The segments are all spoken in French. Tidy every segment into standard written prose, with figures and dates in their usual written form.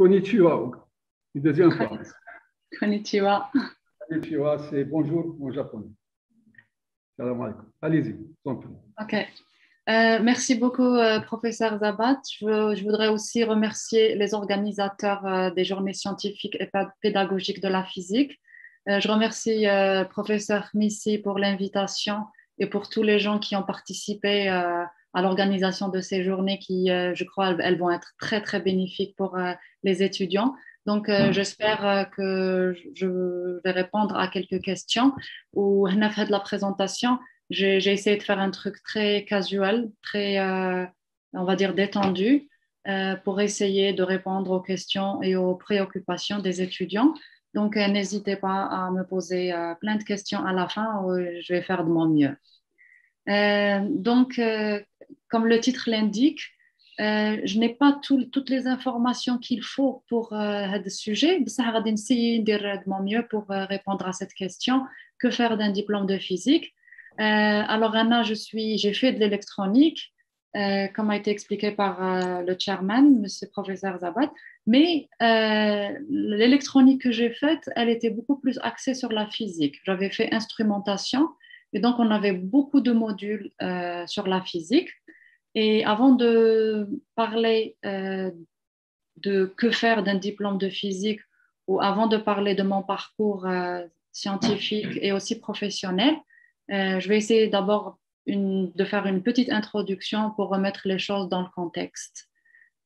Konnichiwa, une deuxième fois. Konnichiwa. Konnichiwa, c'est bonjour en japonais. Salam alaikum. Allez-y, sans plus. Ok. Merci beaucoup, professeur Zabat. Je voudrais aussi remercier les organisateurs des journées scientifiques et pédagogiques de la physique. Je remercie professeur Missi pour l'invitation et pour tous les gens qui ont participé à l'organisation de ces journées qui, je crois, elles vont être très, très bénéfiques pour les étudiants. Donc, j'espère que je vais répondre à quelques questions. Ou, on a fait de la présentation. J'ai essayé de faire un truc très casual, très, on va dire, détendu, pour essayer de répondre aux questions et aux préoccupations des étudiants. Donc, n'hésitez pas à me poser plein de questions à la fin, je vais faire de mon mieux. Donc, comme le titre l'indique, je n'ai pas toutes les informations qu'il faut pour ce sujet. Mais ça va essayer de faire de mon mieux pour répondre à cette question. Que faire d'un diplôme de physique? Alors, Anna, j'ai fait de l'électronique, comme a été expliqué par le chairman, monsieur professeur Zabat. Mais l'électronique que j'ai faite, elle était beaucoup plus axée sur la physique. J'avais fait instrumentation et donc on avait beaucoup de modules sur la physique. Et avant de parler de que faire d'un diplôme de physique ou avant de parler de mon parcours scientifique et aussi professionnel, je vais essayer d'abord de faire une petite introduction pour remettre les choses dans le contexte.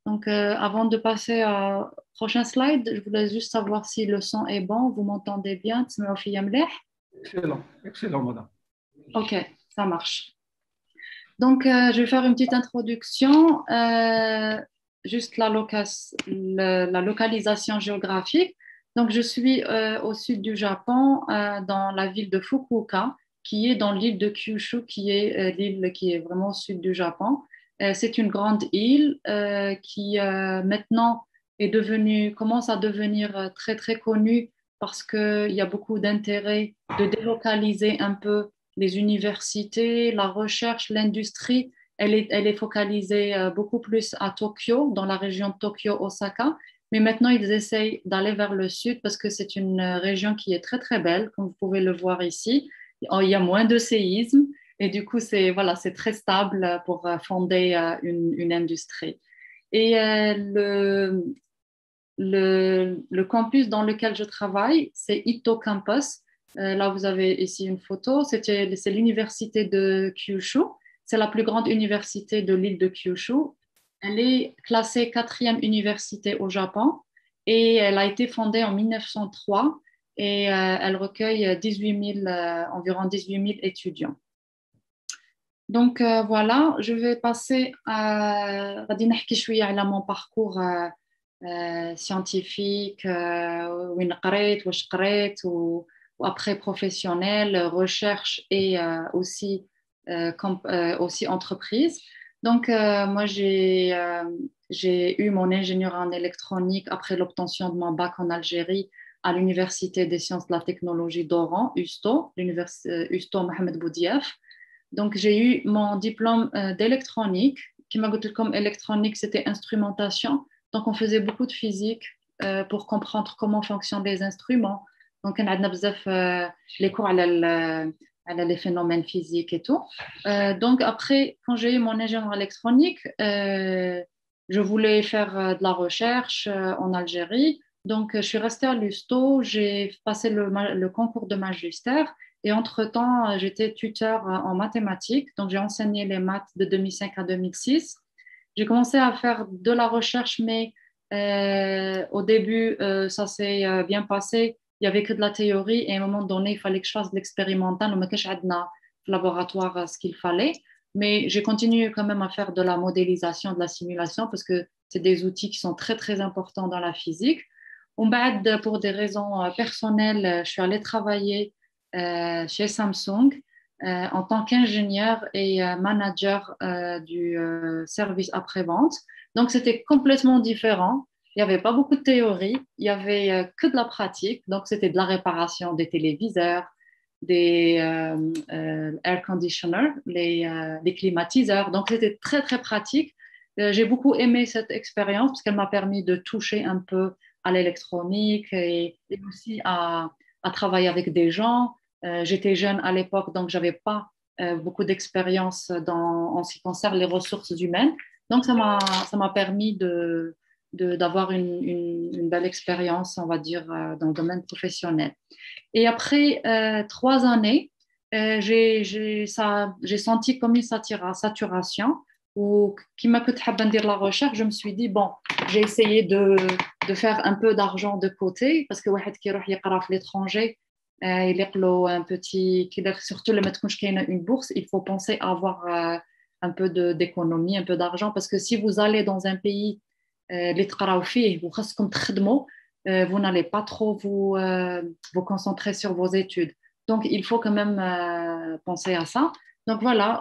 Donc, avant de passer au prochain slide, je voulais juste savoir si le son est bon. Vous m'entendez bien? Excellent, excellent, madame. Ok, ça marche. Donc, je vais faire une petite introduction, juste la localisation géographique. Donc, je suis au sud du Japon, dans la ville de Fukuoka, qui est dans l'île de Kyushu, qui est l'île qui est vraiment au sud du Japon. C'est une grande île qui maintenant commence à devenir très, très connue parce qu'il y a beaucoup d'intérêt de délocaliser un peu les universités, la recherche, l'industrie. Elle est focalisée beaucoup plus à Tokyo, dans la région de Tokyo-Osaka. Mais maintenant, ils essayent d'aller vers le sud parce que c'est une région qui est très, très belle, comme vous pouvez le voir ici. Il y a moins de séismes. Et du coup, c'est très stable pour fonder une industrie. Et le campus dans lequel je travaille, c'est Ito Campus. Là, vous avez ici une photo. C'est l'université de Kyushu. C'est la plus grande université de l'île de Kyushu. Elle est classée 4e université au Japon et elle a été fondée en 1903 et elle recueille environ 18 000 étudiants. Donc voilà, je vais passer à mon parcours scientifique, ou après professionnel, recherche et aussi entreprise. Donc moi j'ai eu mon ingénieur en électronique après l'obtention de mon bac en Algérie à l'Université des sciences de la technologie d'Oran, USTO, l'université USTO Mohamed Boudiaf. Donc, j'ai eu mon diplôme d'électronique, qui m'a goûté comme électronique, c'était instrumentation. Donc, on faisait beaucoup de physique pour comprendre comment fonctionnent les instruments. Donc, on a les cours à les phénomènes physiques et tout. Donc, après, quand j'ai eu mon ingénieur électronique, je voulais faire de la recherche en Algérie. Donc, je suis restée à l'USTO, j'ai passé le concours de magistère. Et entre-temps, j'étais tuteur en mathématiques, donc j'ai enseigné les maths de 2005 à 2006. J'ai commencé à faire de la recherche, mais au début, ça s'est bien passé. Il n'y avait que de la théorie et à un moment donné, il fallait que je fasse de l'expérimental. On m'a caché dans le laboratoire ce qu'il fallait. Mais j'ai continué quand même à faire de la modélisation, de la simulation, parce que c'est des outils qui sont très, très importants dans la physique. Pour des raisons personnelles, je suis allée travailler chez Samsung en tant qu'ingénieur et manager du service après-vente. Donc, c'était complètement différent. Il n'y avait pas beaucoup de théorie, il n'y avait que de la pratique. Donc, c'était de la réparation des téléviseurs, des air conditionners, les climatiseurs. Donc, c'était très, très pratique. J'ai beaucoup aimé cette expérience parce qu'elle m'a permis de toucher un peu à l'électronique et aussi à travailler avec des gens. J'étais jeune à l'époque, donc je n'avais pas beaucoup d'expérience en ce qui concerne les ressources humaines. Donc, ça m'a permis d'avoir une belle expérience, on va dire, dans le domaine professionnel. Et après 3 années, j'ai senti comme une saturation ou qui m'a coûté dire la recherche. Je me suis dit, bon, j'ai essayé de faire un peu d'argent de côté parce que واحد qui يروح يقرا في l'étranger, il y a un petit, surtout le mettre une bourse, il faut penser à avoir un peu d'économie, un peu d'argent parce que si vous allez dans un pays اللي تقراو فيه وخاصكم تخدموا vous n'allez pas trop vous concentrer sur vos études. Donc, il faut quand même penser à ça. Donc, voilà,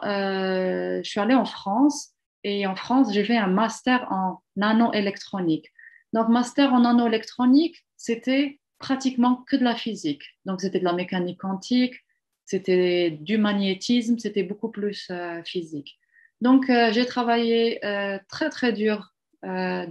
je suis allée en France et en France, j'ai fait un master en nanoélectronique. Donc, master en nanoélectronique, c'était pratiquement que de la physique. Donc, c'était de la mécanique quantique, c'était du magnétisme, c'était beaucoup plus physique. Donc, j'ai travaillé très, très dur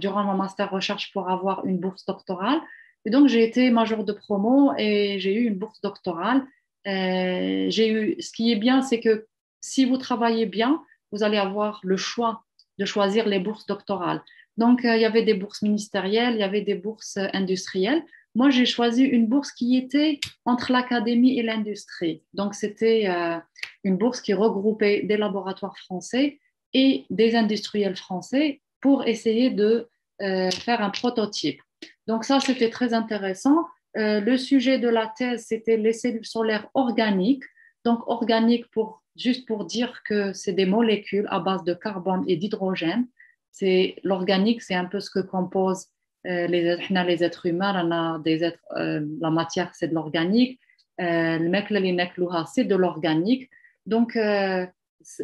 durant mon master recherche pour avoir une bourse doctorale. Et donc, j'ai été major de promo et j'ai eu une bourse doctorale. Ce qui est bien, c'est que si vous travaillez bien, vous allez avoir le choix de choisir les bourses doctorales. Donc, il y avait des bourses ministérielles, il y avait des bourses industrielles. Moi, j'ai choisi une bourse qui était entre l'académie et l'industrie. Donc, c'était une bourse qui regroupait des laboratoires français et des industriels français pour essayer de faire un prototype. Donc ça, c'était très intéressant. Le sujet de la thèse, c'était les cellules solaires organiques. Donc organique, juste pour dire que c'est des molécules à base de carbone et d'hydrogène. L'organique, c'est un peu ce que composent les êtres humains. La matière, c'est de l'organique. C'est de l'organique. Donc,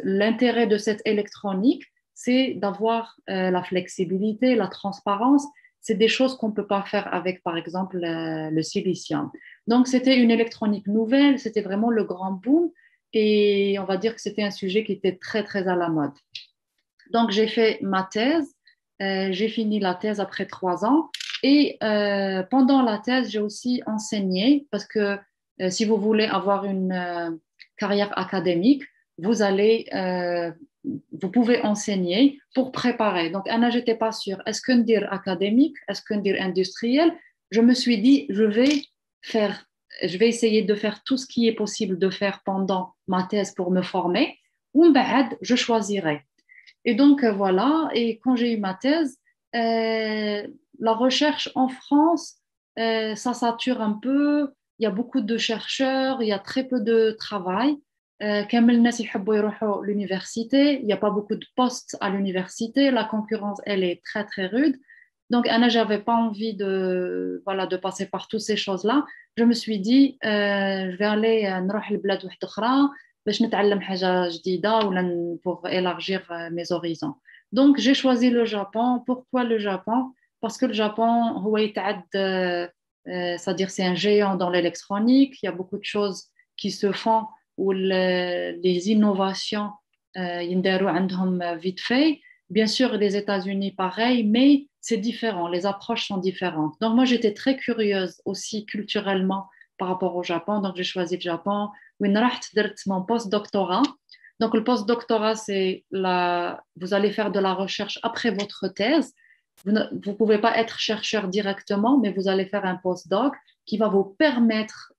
l'intérêt de cette électronique, c'est d'avoir la flexibilité, la transparence. C'est des choses qu'on ne peut pas faire avec, par exemple, le silicium. Donc, c'était une électronique nouvelle, c'était vraiment le grand boom et on va dire que c'était un sujet qui était très, très à la mode. Donc, j'ai fait ma thèse, j'ai fini la thèse après 3 ans et pendant la thèse, j'ai aussi enseigné parce que si vous voulez avoir une carrière académique, vous pouvez enseigner pour préparer. Donc, Anna, je n'étais pas sûre. Est-ce qu'on dit académique? Est-ce qu'on dit industriel? Je me suis dit, je vais essayer de faire tout ce qui est possible de faire pendant ma thèse pour me former. Ou je choisirai. Et donc, voilà. Et quand j'ai eu ma thèse, la recherche en France, ça sature un peu. Il y a beaucoup de chercheurs, il y a très peu de travail. كامل الناس يحبوا يروحوا l'université, il n'y a pas beaucoup de postes à l'université, la concurrence elle est très très rude. Donc Anna, j'avais pas envie de passer par toutes ces choses-là. Je me suis dit je vais aller نروح لبلاد واحدة أخرى باش نتعلم حاجة جديدة ولا pour élargir mes horizons. Donc j'ai choisi le Japon. Pourquoi le Japon? Parce que le Japon هو يتعد c'est-à-dire c'est un géant dans l'électronique, il y a beaucoup de choses qui se font où les innovations vite fait. Bien sûr, les États-Unis, pareil, mais c'est différent, les approches sont différentes. Donc, moi, j'étais très curieuse aussi culturellement par rapport au Japon, donc j'ai choisi le Japon. Mon post-doctorat. Donc, le post-doctorat, vous allez faire de la recherche après votre thèse. Vous ne pouvez pas être chercheur directement, mais vous allez faire un post-doc qui va vous permettre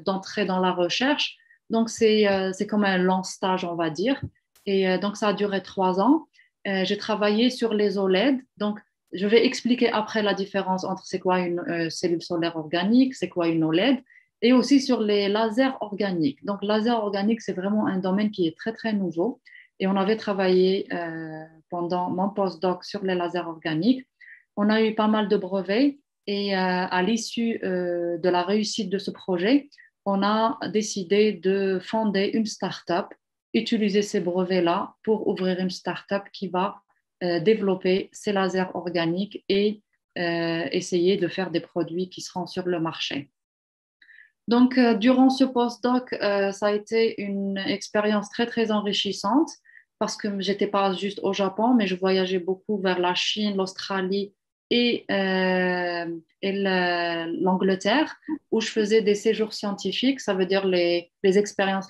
d'entrer dans la recherche. Donc, c'est comme un long stage, on va dire. Et donc, ça a duré 3 ans. J'ai travaillé sur les OLED. Donc, je vais expliquer après la différence entre c'est quoi une cellule solaire organique, c'est quoi une OLED, et aussi sur les lasers organiques. Donc, laser organique, c'est vraiment un domaine qui est très, très nouveau. Et on avait travaillé pendant mon postdoc sur les lasers organiques. On a eu pas mal de brevets. Et à l'issue de la réussite de ce projet, on a décidé de fonder une start-up, utiliser ces brevets-là pour ouvrir une start-up qui va développer ces lasers organiques et essayer de faire des produits qui seront sur le marché. Donc, durant ce postdoc, ça a été une expérience très, très enrichissante. parce que je n'étais pas juste au Japon, mais je voyageais beaucoup vers la Chine, l'Australie et l'Angleterre, où je faisais des séjours scientifiques. Ça veut dire les expériences,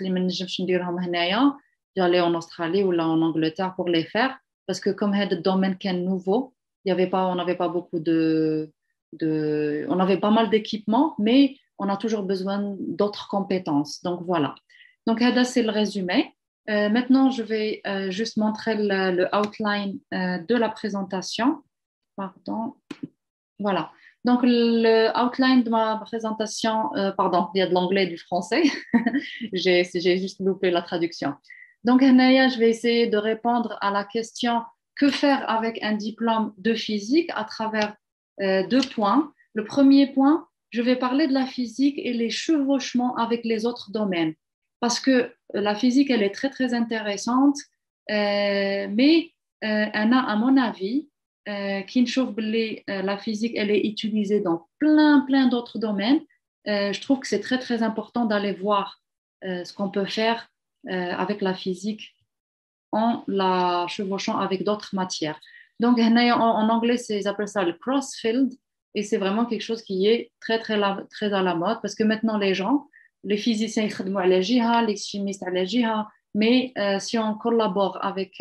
j'allais en Australie ou là en Angleterre pour les faire, parce que comme c'est un domaine qui est nouveau, on n'avait pas beaucoup on avait pas mal d'équipements, mais on a toujours besoin d'autres compétences. Donc voilà. Donc, Hada, c'est le résumé. Maintenant, je vais juste montrer le outline de la présentation. Pardon. Voilà. Donc, le outline de ma présentation, pardon, il y a de l'anglais et du français. J'ai juste loupé la traduction. Donc, Hanaya, je vais essayer de répondre à la question que faire avec un diplôme de physique à travers deux points. Le premier point, je vais parler de la physique et les chevauchements avec les autres domaines. Parce que la physique, elle est très, très intéressante, mais à mon avis, la physique, elle est utilisée dans plein d'autres domaines. Je trouve que c'est très, très important d'aller voir ce qu'on peut faire avec la physique en la chevauchant avec d'autres matières. Donc, en anglais, ils appellent ça le crossfield, et c'est vraiment quelque chose qui est très à la mode, parce que maintenant, les physiciens, ils travaillent à la jiha, les chimistes à la jiha, mais si on collabore avec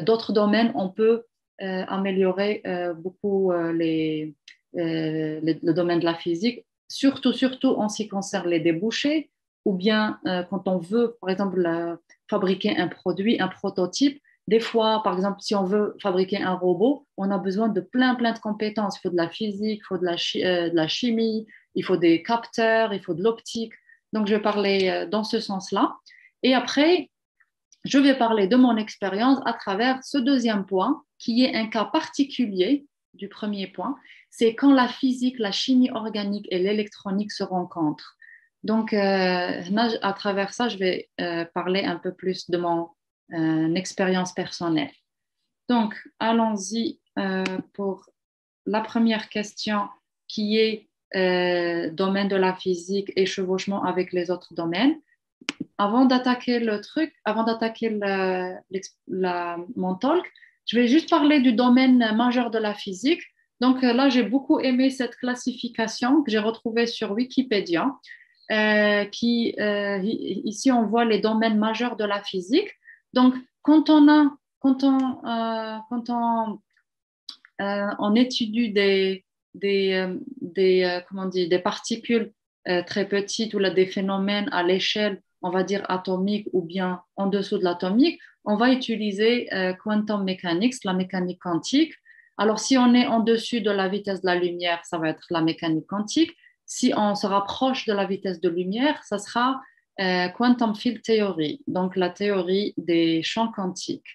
d'autres domaines, on peut améliorer beaucoup le domaine de la physique, surtout en ce qui concerne les débouchés, ou bien quand on veut, par exemple, fabriquer un produit, un prototype. Des fois, par exemple, si on veut fabriquer un robot, on a besoin de plein de compétences. Il faut de la physique, il faut de la chimie, il faut des capteurs, il faut de l'optique. Donc, je vais parler dans ce sens-là. Et après, je vais parler de mon expérience à travers ce deuxième point, qui est un cas particulier du premier point. C'est quand la physique, la chimie organique et l'électronique se rencontrent. Donc, à travers ça, je vais parler un peu plus de mon expérience personnelle. Donc, allons-y pour la première question qui est domaine de la physique et chevauchement avec les autres domaines. Avant d'attaquer mon talk, je vais juste parler du domaine majeur de la physique. Donc là, j'ai beaucoup aimé cette classification que j'ai retrouvée sur Wikipédia. Ici, on voit les domaines majeurs de la physique. Donc, on étudie des particules très petites ou là, des phénomènes à l'échelle, on va dire atomique ou bien en dessous de l'atomique, on va utiliser quantum mechanics, la mécanique quantique. Alors, si on est en dessus de la vitesse de la lumière, ça va être la mécanique quantique. Si on se rapproche de la vitesse de lumière, ça sera quantum field theory, donc la théorie des champs quantiques.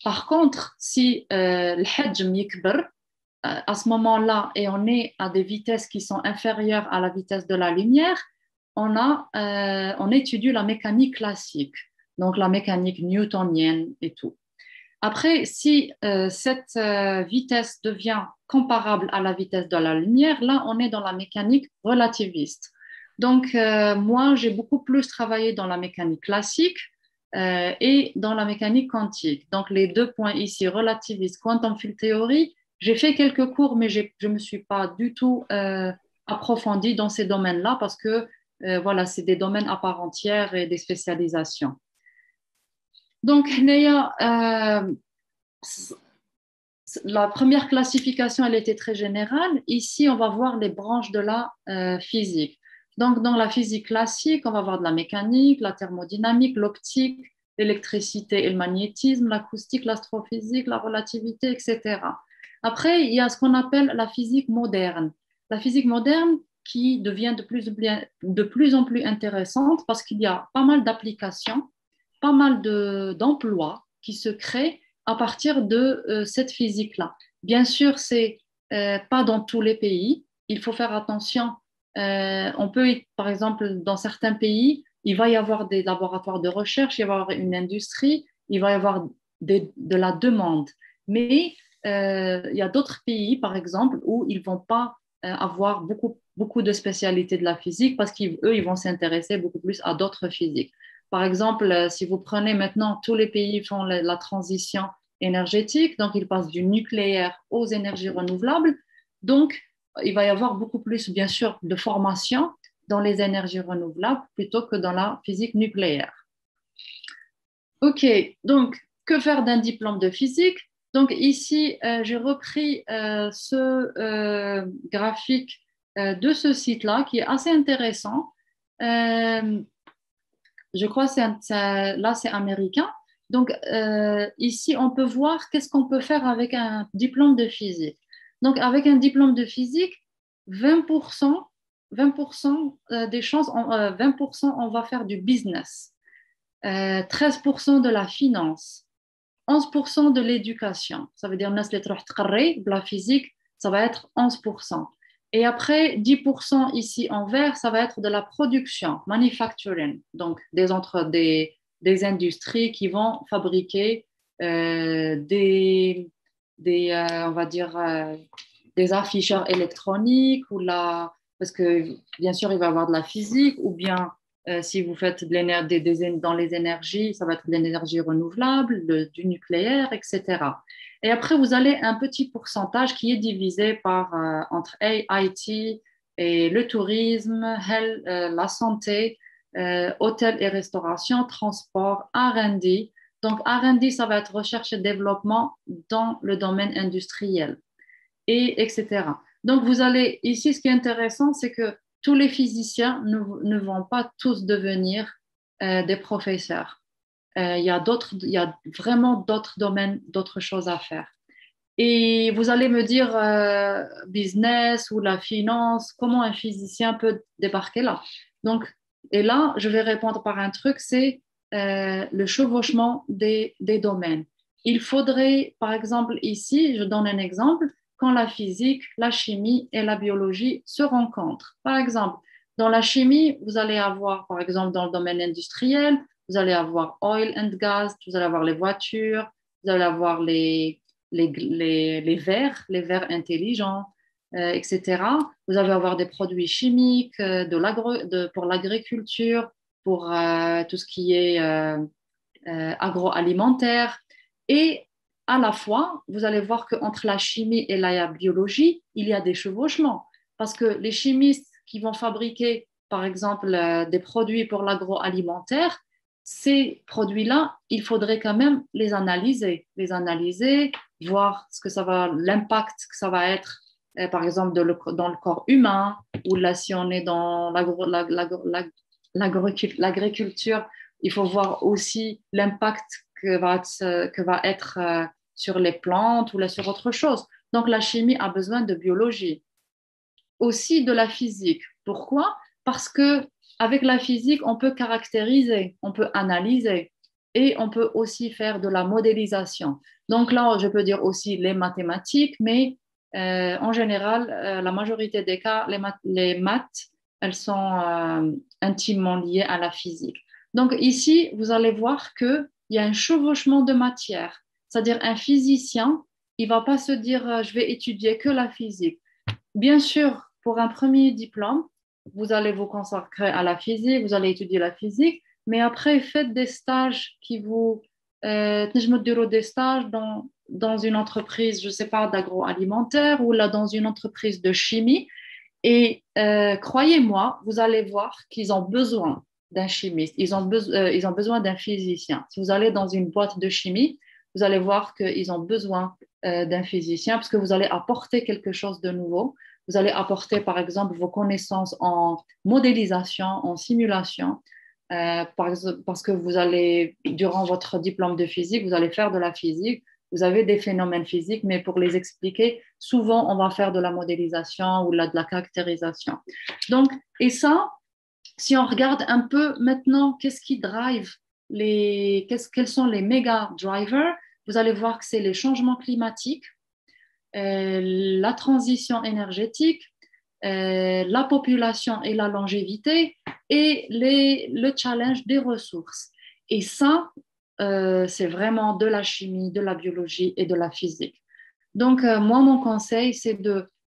Par contre, si le hajm yikbar, à ce moment-là, et on est à des vitesses qui sont inférieures à la vitesse de la lumière, on étudie la mécanique classique, donc la mécanique newtonienne et tout. Après, si cette vitesse devient comparable à la vitesse de la lumière, là, on est dans la mécanique relativiste. Donc, moi, j'ai beaucoup plus travaillé dans la mécanique classique et dans la mécanique quantique. Donc, les deux points ici, relativiste, quantum field theory, j'ai fait quelques cours, mais je ne me suis pas du tout approfondie dans ces domaines-là parce que, voilà, c'est des domaines à part entière et des spécialisations. Donc, Néa, la première classification, elle était très générale. Ici, on va voir les branches de la physique. Donc, dans la physique classique, on va voir de la mécanique, la thermodynamique, l'optique, l'électricité et le magnétisme, l'acoustique, l'astrophysique, la relativité, etc. Après, il y a ce qu'on appelle la physique moderne. La physique moderne qui devient de plus en plus intéressante parce qu'il y a pas mal d'applications, pas mal d'emplois qui se créent à partir de cette physique-là. Bien sûr, c'est pas dans tous les pays. Il faut faire attention. On peut, par exemple, dans certains pays, il va y avoir des laboratoires de recherche, il va y avoir une industrie, il va y avoir de la demande. Mais il y a d'autres pays, par exemple, où ils ne vont pas avoir beaucoup de spécialités de la physique parce qu'eux, ils vont s'intéresser beaucoup plus à d'autres physiques. Par exemple, si vous prenez maintenant, tous les pays font la transition énergétique, donc ils passent du nucléaire aux énergies renouvelables. Donc, il va y avoir beaucoup plus, bien sûr, de formation dans les énergies renouvelables plutôt que dans la physique nucléaire. OK, donc, que faire d'un diplôme de physique? Donc, ici, j'ai repris ce graphique de ce site-là qui est assez intéressant. Je crois que là, c'est américain. Donc, ici, on peut voir qu'est-ce qu'on peut faire avec un diplôme de physique. Donc, avec un diplôme de physique, 20%, 20% des chances, 20%, on va faire du business, 13% de la finance, 11% de l'éducation. Ça veut dire que la physique, ça va être 11%. Et après, 10% ici en vert, ça va être de la production, manufacturing, donc des industries qui vont fabriquer on va dire, des afficheurs électroniques parce que bien sûr, il va y avoir de la physique ou bien si vous faites dans les énergies, ça va être de l'énergie renouvelable, du nucléaire, etc. Et après, vous avez un petit pourcentage qui est divisé entre IT et le tourisme, la santé, hôtel et restauration, transport, R&D. Donc, R&D, ça va être recherche et développement dans le domaine industriel, etc. Donc, vous allez, ici, ce qui est intéressant, c'est que tous les physiciens ne vont pas tous devenir des professeurs. Il y a vraiment d'autres domaines, d'autres choses à faire. Et vous allez me dire, business ou la finance, comment un physicien peut débarquer là? Donc, et là, je vais répondre par un truc, c'est le chevauchement des domaines. Il faudrait, par exemple, ici, je donne un exemple, quand la physique, la chimie et la biologie se rencontrent. Par exemple, dans la chimie, vous allez avoir, par exemple, dans le domaine industriel, vous allez avoir oil and gas, vous allez avoir les voitures, vous allez avoir les verres intelligents, etc. Vous allez avoir des produits chimiques pour l'agriculture, pour tout ce qui est agroalimentaire. Et à la fois, vous allez voir qu'entre la chimie et la biologie, il y a des chevauchements. Parce que les chimistes qui vont fabriquer, par exemple, des produits pour l'agroalimentaire, ces produits-là, il faudrait quand même les analyser, voir l'impact que ça va être, par exemple, dans le corps humain, ou là, si on est dans l'agriculture, il faut voir aussi l'impact que va être sur les plantes ou là, sur autre chose. Donc, la chimie a besoin de biologie, aussi de la physique. Pourquoi? Parce que avec la physique, on peut caractériser, on peut analyser et on peut aussi faire de la modélisation. Donc là, je peux dire aussi les mathématiques, mais en général, la majorité des cas, les maths, elles sont intimement liées à la physique. Donc ici, vous allez voir qu'il y a un chevauchement de matière. C'est-à-dire un physicien, il ne va pas se dire je vais étudier que la physique. Bien sûr, pour un premier diplôme, vous allez vous consacrer à la physique, vous allez étudier la physique, mais après, faites des stages des stages dans une entreprise, je ne sais pas, d'agroalimentaire ou là dans une entreprise de chimie. Et croyez-moi, vous allez voir qu'ils ont besoin d'un chimiste, ils ont besoin d'un physicien. Si vous allez dans une boîte de chimie, vous allez voir qu'ils ont besoin d'un physicien parce que vous allez apporter quelque chose de nouveau. Vous allez apporter, par exemple, vos connaissances en modélisation, en simulation, parce que vous allez, durant votre diplôme de physique, vous allez faire de la physique, vous avez des phénomènes physiques, mais pour les expliquer, souvent, on va faire de la modélisation ou de la caractérisation. Donc, et ça, si on regarde un peu maintenant, qu'est-ce qui drive quels sont les méga drivers, vous allez voir que c'est les changements climatiques, la transition énergétique, la population et la longévité et le challenge des ressources. Et ça, c'est vraiment de la chimie, de la biologie et de la physique. Donc, moi, mon conseil, c'est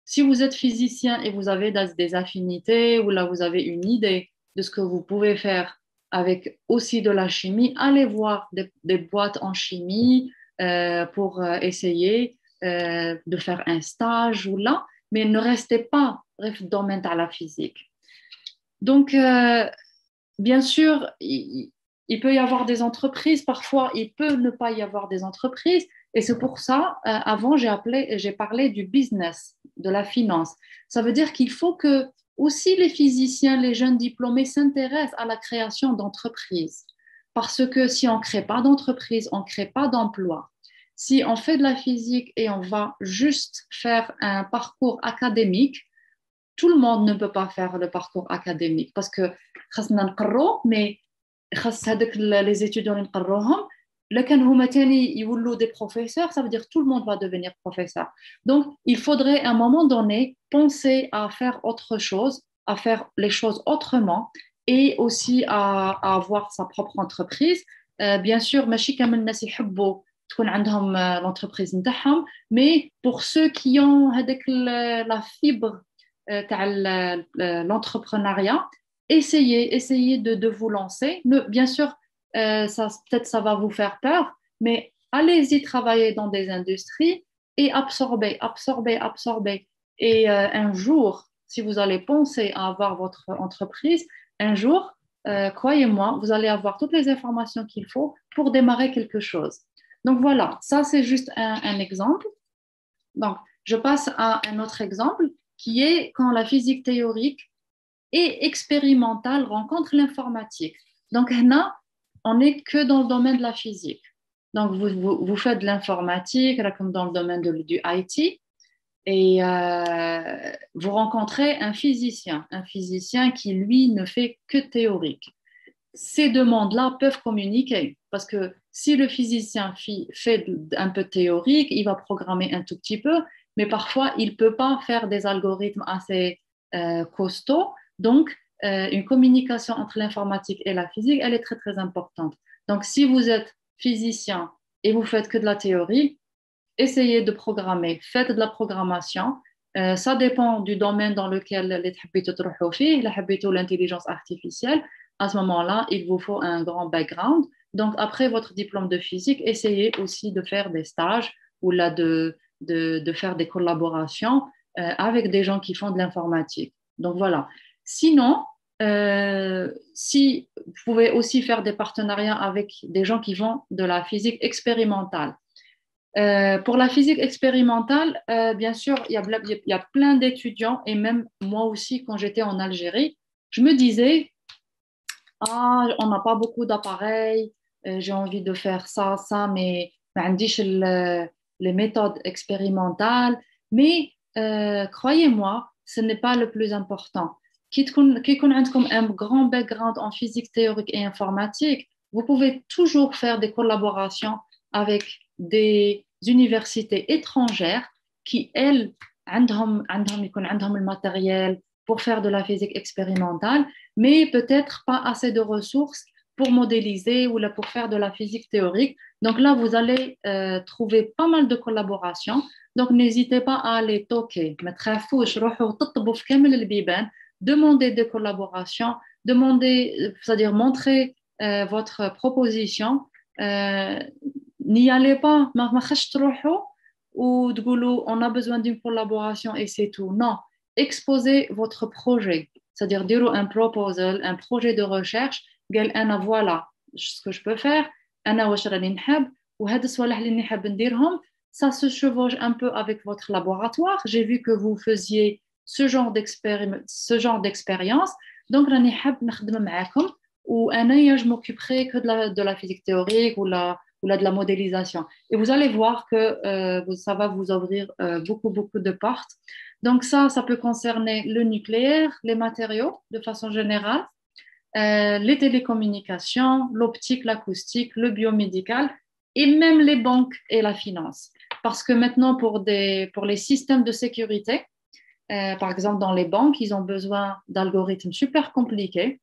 si vous êtes physicien et vous avez des affinités ou là, vous avez une idée de ce que vous pouvez faire avec aussi de la chimie, allez voir des boîtes en chimie pour essayer de faire un stage ou là, mais ne restez pas dans le domaine de la physique. Donc, bien sûr, il peut y avoir des entreprises, parfois il peut ne pas y avoir des entreprises, et c'est pour ça, avant, j'ai parlé du business, de la finance. Ça veut dire qu'il faut que aussi les physiciens, les jeunes diplômés s'intéressent à la création d'entreprises. Parce que si on ne crée pas d'entreprise, on ne crée pas d'emploi. Si on fait de la physique et on va juste faire un parcours académique, tout le monde ne peut pas faire le parcours académique parce que mais les étudiants des professeurs, ça veut dire que tout le monde va devenir professeur. Donc, il faudrait à un moment donné penser à faire autre chose, à faire les choses autrement et aussi à avoir sa propre entreprise. Bien sûr, ماشي كامل الناس يحبوا تكون عندهم l'entreprise نتاعهم, mais pour ceux qui ont la fibre l'entrepreneuriat, essayez de vous lancer. Bien sûr, peut-être ça va vous faire peur, mais allez-y travailler dans des industries et absorber. Et un jour, si vous allez penser à avoir votre entreprise, un jour, croyez-moi, vous allez avoir toutes les informations qu'il faut pour démarrer quelque chose. Donc voilà, ça c'est juste un exemple. Donc, je passe à un autre exemple qui est quand la physique théorique et expérimentale rencontre l'informatique. Donc, là, on n'est que dans le domaine de la physique. Donc, vous faites de l'informatique, comme dans le domaine du IT, et vous rencontrez un physicien qui, lui, ne fait que théorique. Ces deux mondes-là peuvent communiquer parce que si le physicien fait un peu théorique, il va programmer un tout petit peu, mais parfois il ne peut pas faire des algorithmes assez costauds. Donc, une communication entre l'informatique et la physique, elle est très, très importante. Donc, si vous êtes physicien et vous faites que de la théorie, essayez de programmer, faites de la programmation. Ça dépend du domaine dans lequel l'intelligence artificielle. À ce moment-là, il vous faut un grand background. Donc, après votre diplôme de physique, essayez aussi de faire des stages ou là de faire des collaborations avec des gens qui font de l'informatique. Donc, voilà. Sinon, si vous pouvez aussi faire des partenariats avec des gens qui font de la physique expérimentale. Pour la physique expérimentale, bien sûr, il y a plein d'étudiants et même moi aussi, quand j'étais en Algérie, je me disais, on n'a pas beaucoup d'appareils, j'ai envie de faire ça, mais les méthodes expérimentales. Mais croyez-moi, ce n'est pas le plus important. Qui comme un grand background en physique théorique et informatique, vous pouvez toujours faire des collaborations avec des universités étrangères qui, elles, عندهم le matériel pour faire de la physique expérimentale, mais peut-être pas assez de ressources pour modéliser ou pour faire de la physique théorique. Donc là, vous allez trouver pas mal de collaborations. Donc, n'hésitez pas à aller toquer. Demandez des collaborations, c'est-à-dire montrer votre proposition. N'y allez pas, ou on a besoin d'une collaboration et c'est tout. Non, exposez votre projet, c'est-à-dire dire un proposal, un projet de recherche. Voilà ce que je peux faire. Ça se chevauche un peu avec votre laboratoire. J'ai vu que vous faisiez ce genre d'expérience. Donc, je m'occuperai que de la physique théorique ou de la modélisation. Et vous allez voir que ça va vous ouvrir beaucoup de portes. Donc ça peut concerner le nucléaire, les matériaux de façon générale, les télécommunications, l'optique, l'acoustique, le biomédical et même les banques et la finance. Parce que maintenant, pour les systèmes de sécurité, par exemple dans les banques, ils ont besoin d'algorithmes super compliqués.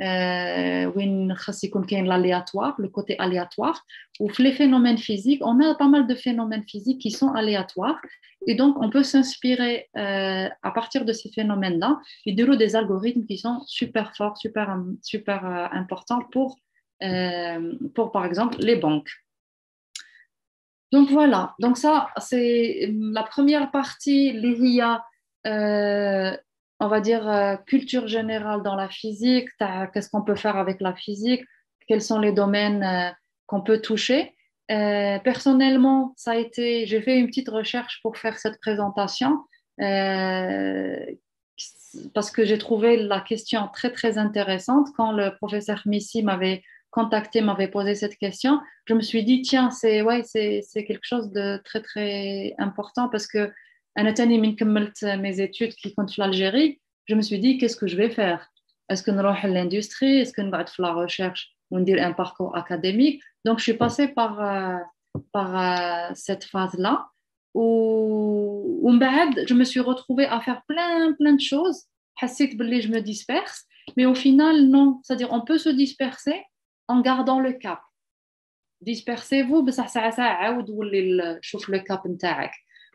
وين خاص يكون كاين l'aléatoire, le côté aléatoire. Ou les phénomènes physiques, on a pas mal de phénomènes physiques qui sont aléatoires. Et donc, on peut s'inspirer à partir de ces phénomènes-là et dérouler des algorithmes qui sont super forts, super importants pour, par exemple, les banques. Donc voilà, donc ça c'est la première partie, l'IA, on va dire culture générale dans la physique, qu'est-ce qu'on peut faire avec la physique, quels sont les domaines qu'on peut toucher. Personnellement, j'ai fait une petite recherche pour faire cette présentation parce que j'ai trouvé la question très très intéressante quand le professeur Missi m'avait contacté, m'avait posé cette question. Je me suis dit, tiens, c'est quelque chose de très, très important parce que mes études qui comptent l'Algérie, je me suis dit, qu'est-ce que je vais faire? Est-ce que nous allons à l'industrie? Est-ce que nous allons faire la recherche ou dire un parcours académique? Donc, je suis passée par cette phase-là où je me suis retrouvée à faire plein de choses. Je me disperse, mais au final, non. C'est-à-dire, on peut se disperser en gardant le cap. Dispersez-vous, le cap.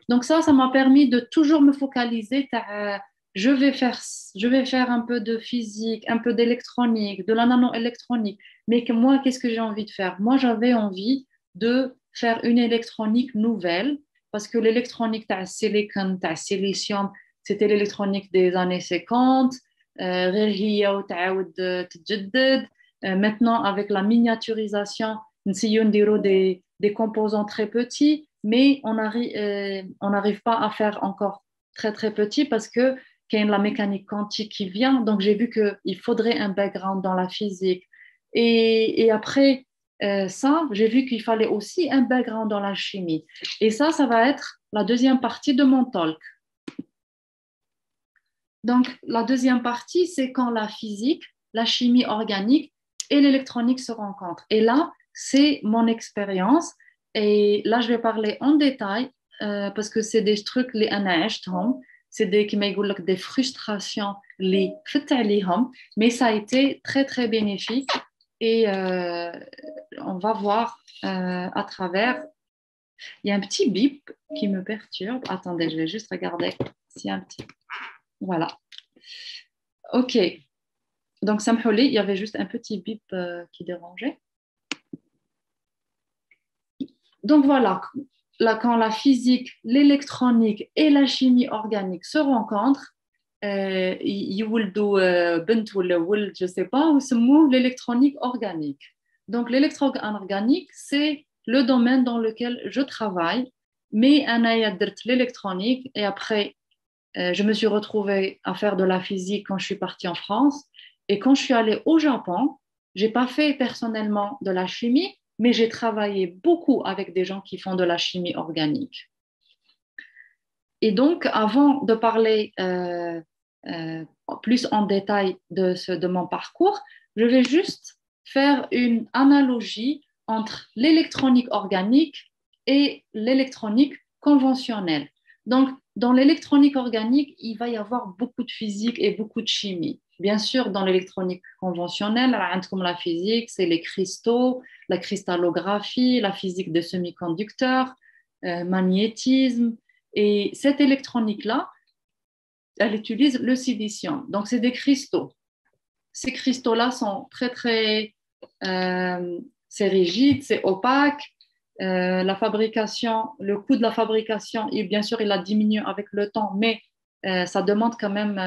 Donc ça m'a permis de toujours me focaliser. Je vais faire un peu de physique, un peu d'électronique, de la nano-électronique. Mais moi, qu'est-ce que j'ai envie de faire? Moi, j'avais envie de faire une électronique nouvelle parce que l'électronique, silicon, silicium, c'était l'électronique des années 50. Maintenant, avec la miniaturisation, nous avons des composants très petits, mais on n'arrive pas à faire encore très très petit parce que qu'il y a la mécanique quantique qui vient. Donc, j'ai vu qu'il faudrait un background dans la physique. Et après ça, j'ai vu qu'il fallait aussi un background dans la chimie. Et ça va être la deuxième partie de mon talk. Donc, la deuxième partie, c'est quand la physique, la chimie organique et l'électronique se rencontrent. Et là, c'est mon expérience. Et là, je vais parler en détail parce que c'est des trucs, c'est des frustrations, mais ça a été très, très bénéfique. Et on va voir à travers. Il y a un petit bip qui me perturbe. Attendez, je vais juste regarder s'il y a un petit. Voilà. OK. Donc, Samhouli, il y avait juste un petit bip qui dérangeait. Donc, voilà. Là, quand la physique, l'électronique et la chimie organique se rencontrent, je ne sais pas, ou se mot l'électronique organique. Donc, l'électronique organique, c'est le domaine dans lequel je travaille, mais l'électronique et après, je me suis retrouvée à faire de la physique quand je suis partie en France. Et quand je suis allée au Japon, je n'ai pas fait personnellement de la chimie, mais j'ai travaillé beaucoup avec des gens qui font de la chimie organique. Et donc, avant de parler plus en détail de mon parcours, je vais juste faire une analogie entre l'électronique organique et l'électronique conventionnelle. Donc, dans l'électronique organique, il va y avoir beaucoup de physique et beaucoup de chimie. Bien sûr, dans l'électronique conventionnelle, comme la physique, c'est les cristaux, la cristallographie, la physique des semi-conducteurs, magnétisme. Et cette électronique-là, elle utilise le silicium. Donc, c'est des cristaux. Ces cristaux-là sont très, très... c'est rigide, c'est opaque. La fabrication, le coût de la fabrication, bien sûr, il a diminué avec le temps, mais ça demande quand même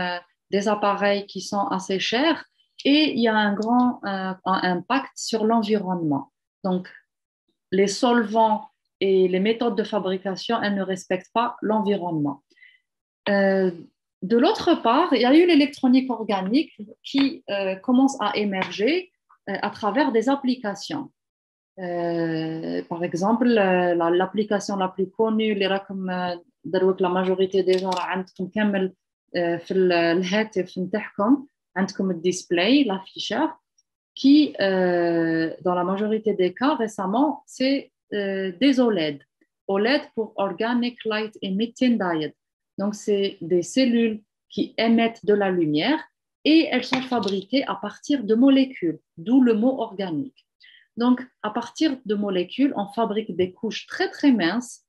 des appareils qui sont assez chers et il y a un grand impact sur l'environnement. Donc, les solvants et les méthodes de fabrication, elles ne respectent pas l'environnement. De l'autre part, il y a eu l'électronique organique qui commence à émerger à travers des applications. Par exemple, l'application la plus connue, la majorité des gens عندكم كامل في الهاتف نتاعكم عندكم الديسبلاي l'afficheur qui dans la majorité des cas récemment c'est des OLED. OLED pour Organic Light Emitting Diode. Donc c'est des cellules qui émettent de la lumière et elles sont fabriquées à partir de molécules, d'où le mot organique. Donc, à partir de molécules, on fabrique des couches très, très minces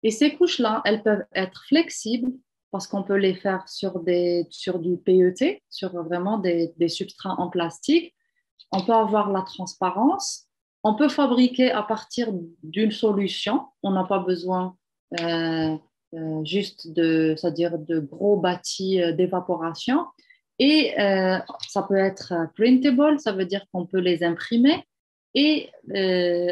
et ces couches-là, elles peuvent être flexibles parce qu'on peut les faire sur du PET, sur vraiment des substrats en plastique. On peut avoir la transparence. On peut fabriquer à partir d'une solution. On n'a pas besoin juste c'est-à-dire de gros bâtis d'évaporation. Et ça peut être printable, ça veut dire qu'on peut les imprimer. Et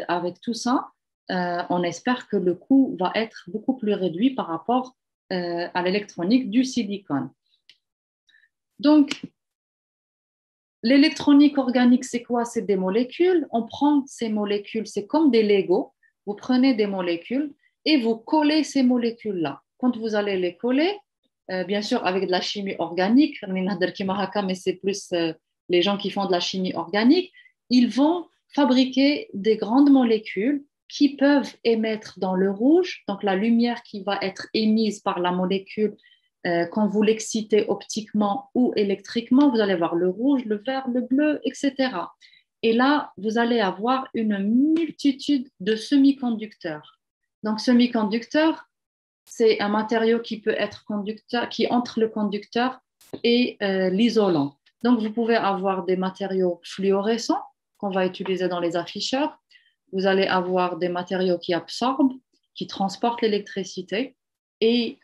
avec tout ça, on espère que le coût va être beaucoup plus réduit par rapport à l'électronique du silicone. Donc, l'électronique organique, c'est quoi? C'est des molécules. On prend ces molécules, c'est comme des Legos. Vous prenez des molécules et vous collez ces molécules-là. Quand vous allez les coller, bien sûr avec de la chimie organique, mais c'est plus les gens qui font de la chimie organique, ils vont fabriquer des grandes molécules qui peuvent émettre dans le rouge, donc la lumière qui va être émise par la molécule quand vous l'excitez optiquement ou électriquement, vous allez voir le rouge, le vert, le bleu, etc. Et là, vous allez avoir une multitude de semi-conducteurs. Donc, semi-conducteur, c'est un matériau qui peut être conducteur, qui entre le conducteur et l'isolant. Donc, vous pouvez avoir des matériaux fluorescents qu'on va utiliser dans les afficheurs. Vous allez avoir des matériaux qui absorbent, qui transportent l'électricité. Et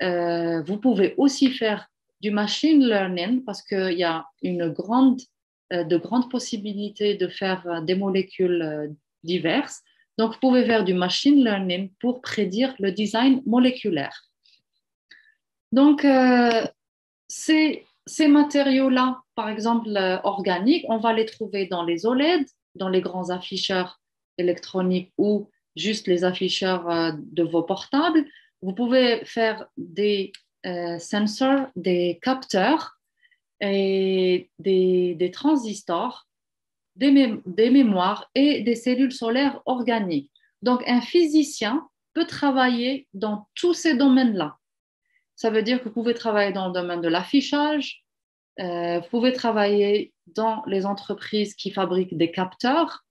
vous pouvez aussi faire du machine learning parce qu'il y a de grandes possibilités de faire des molécules diverses. Donc, vous pouvez faire du machine learning pour prédire le design moléculaire. Donc, ces matériaux-là, par exemple organiques, on va les trouver dans les OLED, dans les grands afficheurs électroniques ou juste les afficheurs de vos portables. Vous pouvez faire des sensors, des capteurs et des transistors, des mémoires et des cellules solaires organiques. Donc, un physicien peut travailler dans tous ces domaines-là. Ça veut dire que vous pouvez travailler dans le domaine de l'affichage, vous pouvez travailler dans les entreprises qui fabriquent des capteurs,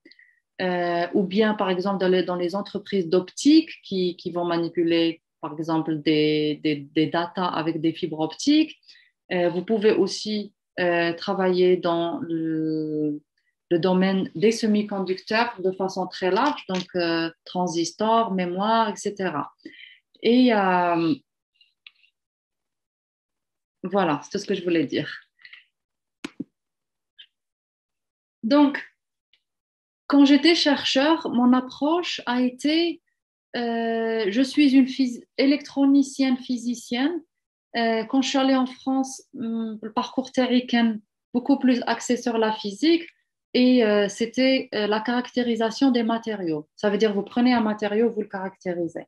ou bien, par exemple, dans les entreprises d'optique qui vont manipuler, par exemple, des datas avec des fibres optiques. Vous pouvez aussi travailler dans le domaine des semi-conducteurs de façon très large, donc transistors, mémoire, etc. Et voilà, c'est tout ce que je voulais dire. Donc, quand j'étais chercheur, mon approche a été, je suis une électronicienne physicienne. Quand je suis allée en France, le parcours terricain beaucoup plus axé sur la physique et c'était la caractérisation des matériaux. Ça veut dire vous prenez un matériau, vous le caractérisez.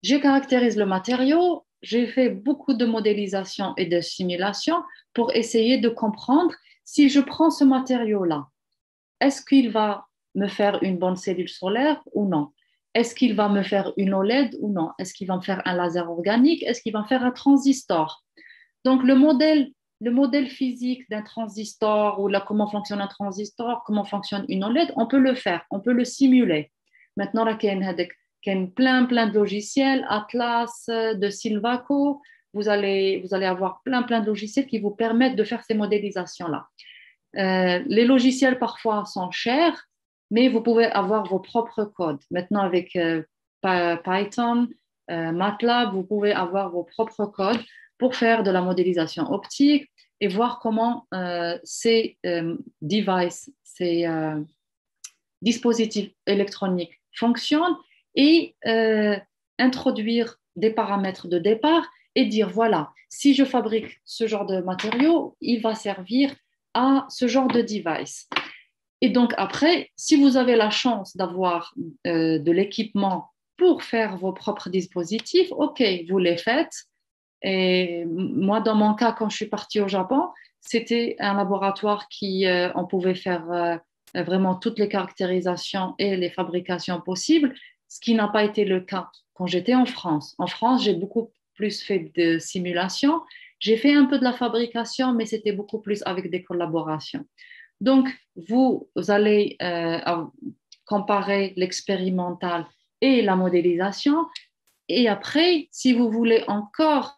Je caractérise le matériau, j'ai fait beaucoup de modélisation et de simulation pour essayer de comprendre si je prends ce matériau-là, est-ce qu'il va me faire une bonne cellule solaire ou non? Est-ce qu'il va me faire une OLED ou non? Est-ce qu'il va me faire un laser organique? Est-ce qu'il va me faire un transistor? Donc, le modèle physique d'un transistor ou comment fonctionne un transistor, comment fonctionne une OLED, on peut le faire, on peut le simuler. Maintenant, là, il y a plein de logiciels, Atlas, de Silvaco, vous allez avoir plein de logiciels qui vous permettent de faire ces modélisations-là. Les logiciels parfois sont chers, mais vous pouvez avoir vos propres codes. Maintenant, avec Python, MATLAB, vous pouvez avoir vos propres codes pour faire de la modélisation optique et voir comment ces devices, ces dispositifs électroniques fonctionnent et introduire des paramètres de départ et dire, voilà, si je fabrique ce genre de matériau, il va servir à ce genre de device. Et donc après, si vous avez la chance d'avoir de l'équipement pour faire vos propres dispositifs, ok, vous les faites. Et moi, dans mon cas, quand je suis partie au Japon, c'était un laboratoire on pouvait faire vraiment toutes les caractérisations et les fabrications possibles, ce qui n'a pas été le cas quand j'étais en France. En France, j'ai beaucoup plus fait de simulations. J'ai fait un peu de la fabrication, mais c'était beaucoup plus avec des collaborations. Donc, vous allez comparer l'expérimental et la modélisation. Et après, si vous voulez encore,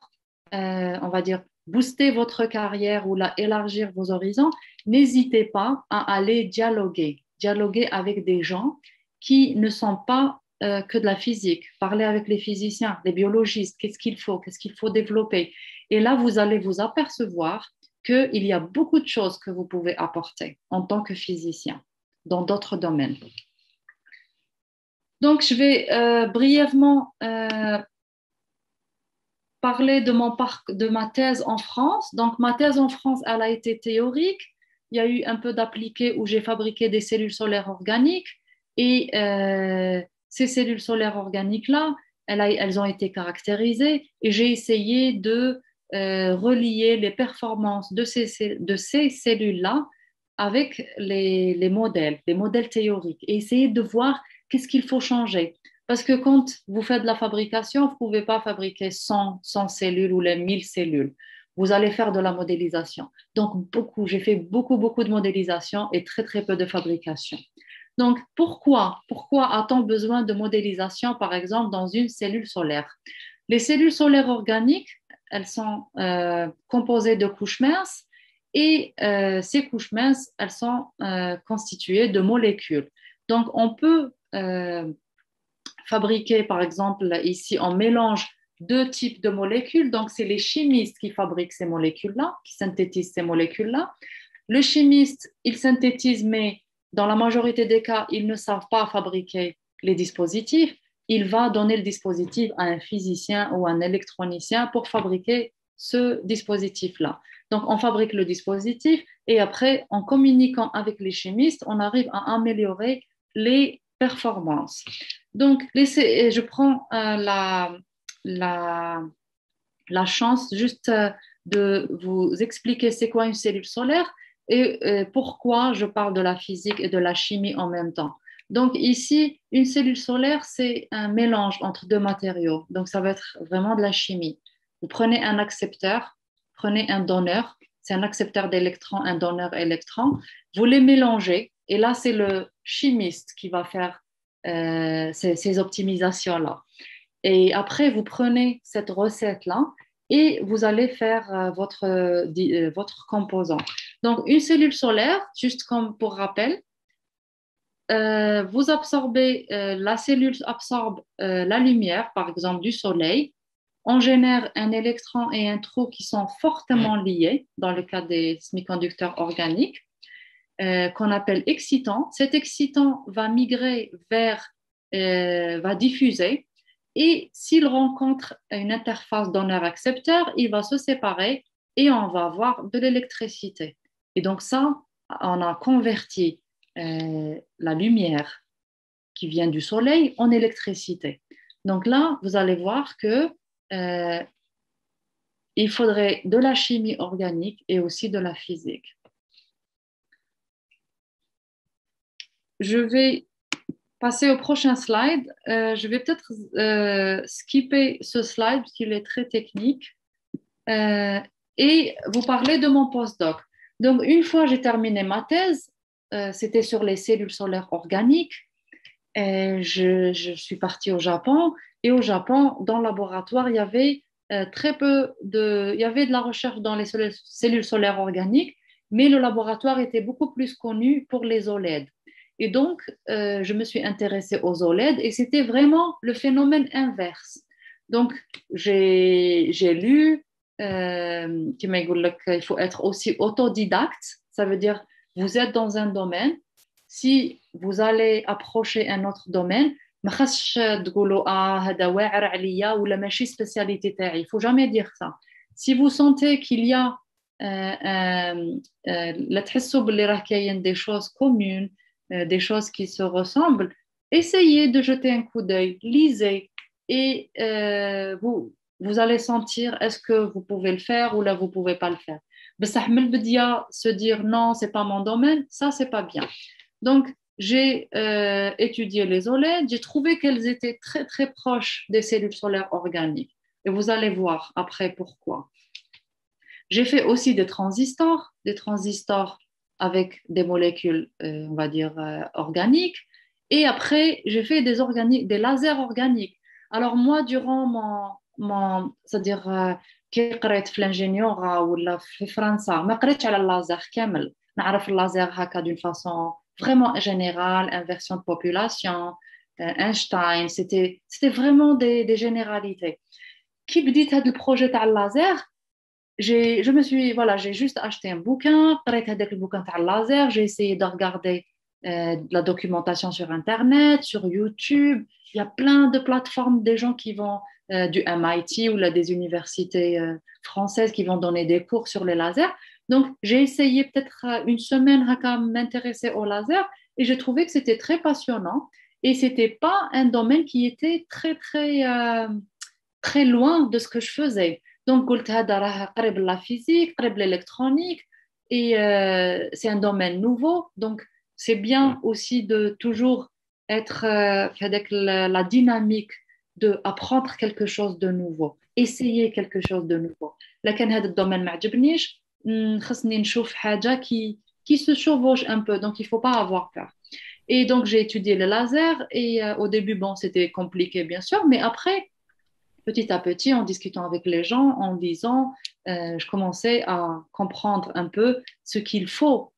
on va dire, booster votre carrière ou élargir vos horizons, n'hésitez pas à aller dialoguer avec des gens qui ne sont pas que de la physique. Parler avec les physiciens, les biologistes, qu'est-ce qu'il faut développer. Et là, vous allez vous apercevoir qu'il y a beaucoup de choses que vous pouvez apporter en tant que physicien dans d'autres domaines. Donc, je vais brièvement parler de ma thèse en France. Donc, ma thèse en France, elle a été théorique. Il y a eu un peu d'appliqué où j'ai fabriqué des cellules solaires organiques. Et ces cellules solaires organiques-là, elles ont été caractérisées et j'ai essayé de relier les performances de ces cellules-là avec les modèles théoriques et essayer de voir qu'est-ce qu'il faut changer. Parce que quand vous faites de la fabrication, vous ne pouvez pas fabriquer 100 cellules ou les 1000 cellules. Vous allez faire de la modélisation. Donc, j'ai fait beaucoup de modélisation et très peu de fabrication. Donc, pourquoi a-t-on besoin de modélisation, par exemple, dans une cellule solaire? Les cellules solaires organiques, elles sont composées de couches minces et ces couches minces, elles sont constituées de molécules. Donc, on peut fabriquer, par exemple, ici, on mélange deux types de molécules. Donc, c'est les chimistes qui fabriquent ces molécules-là, qui synthétisent ces molécules-là. Le chimiste, il synthétise, mais dans la majorité des cas, ils ne savent pas fabriquer les dispositifs. Il va donner le dispositif à un physicien ou un électronicien pour fabriquer ce dispositif-là. Donc, on fabrique le dispositif et après, en communiquant avec les chimistes, on arrive à améliorer les performances. Donc, je prends la chance juste de vous expliquer c'est quoi une cellule solaire et pourquoi je parle de la physique et de la chimie en même temps. Donc ici, une cellule solaire, c'est un mélange entre deux matériaux. Donc ça va être vraiment de la chimie. Vous prenez un accepteur, prenez un donneur, c'est un accepteur d'électrons, un donneur électron, vous les mélangez et là, c'est le chimiste qui va faire ces optimisations-là. Et après, vous prenez cette recette-là et vous allez faire votre composant. Donc, une cellule solaire, juste comme pour rappel, vous absorbez, la cellule absorbe la lumière, par exemple du soleil. On génère un électron et un trou qui sont fortement liés dans le cas des semi-conducteurs organiques, qu'on appelle excitant. Cet excitant va migrer va diffuser. Et s'il rencontre une interface donneur-accepteur, il va se séparer et on va avoir de l'électricité. Et donc ça, on a converti la lumière qui vient du soleil en électricité. Donc là, vous allez voir que il faudrait de la chimie organique et aussi de la physique. Je vais passer au prochain slide. Je vais peut-être skipper ce slide parce qu'il est très technique et vous parler de mon postdoc. Donc, une fois j'ai terminé ma thèse, c'était sur les cellules solaires organiques. Je suis partie au Japon et au Japon, dans le laboratoire, il y avait il y avait de la recherche dans les cellules solaires organiques, mais le laboratoire était beaucoup plus connu pour les OLED. Et donc, je me suis intéressée aux OLED et c'était vraiment le phénomène inverse. Donc, j'ai lu qu'il faut être aussi autodidacte. Ça veut dire, vous êtes dans un domaine. Si vous allez approcher un autre domaine, ما خصش تقولوا هذا واعر عليا ولا ماشي spécialité تاعي. Il faut jamais dire ça. Si vous sentez qu'il y a لا تحسوا باللي راه كاين des choses communes, des choses qui se ressemblent, essayez de jeter un coup d'œil, lisez et vous allez sentir est-ce que vous pouvez le faire ou là vous pouvez pas le faire. بصح من البداية se dire non, c'est pas mon domaine, ça c'est pas bien. Donc j'ai étudié les OLED, j'ai trouvé qu'elles étaient très proches des cellules solaires organiques et vous allez voir après pourquoi. J'ai fait aussi des transistors avec des molécules, on va dire, organiques. Et après, j'ai fait des lasers organiques. Alors moi, durant c'est-à-dire كي قريت في الانجينيورا ولا في فرنسا ما قريتش على اللازر كامل نعرف اللازر هكا d'une façon vraiment générale, inversion de population, Einstein, c'était vraiment des généralités. Qui بديت هذا البروجي تاع اللازر j'ai juste acheté un bouquin, قريت هذاك البouquin تاع اللازر, j'ai essayé de regarder de la documentation sur Internet, sur YouTube. Il y a plein de plateformes, des gens qui vont du MIT ou là, des universités françaises qui vont donner des cours sur les lasers. Donc, j'ai essayé peut-être une semaine à m'intéresser au laser et j'ai trouvé que c'était très passionnant et ce n'était pas un domaine qui était très loin de ce que je faisais. Donc, قلت هذا راه قريب la physique, قريب l'électronique et c'est un domaine nouveau. Donc, c'est bien aussi de toujours être avec la dynamique d'apprendre quelque chose de nouveau, essayer quelque chose de nouveau. لكن هذا الدومين ما عجبنيش خصني نشوف حاجة qui se chevauche un peu, donc il ne faut pas avoir peur. Et donc, j'ai étudié le laser et au début, bon, c'était compliqué, bien sûr, mais après, petit à petit, en discutant avec les gens, en lisant, je commençais à comprendre un peu ce qu'il faut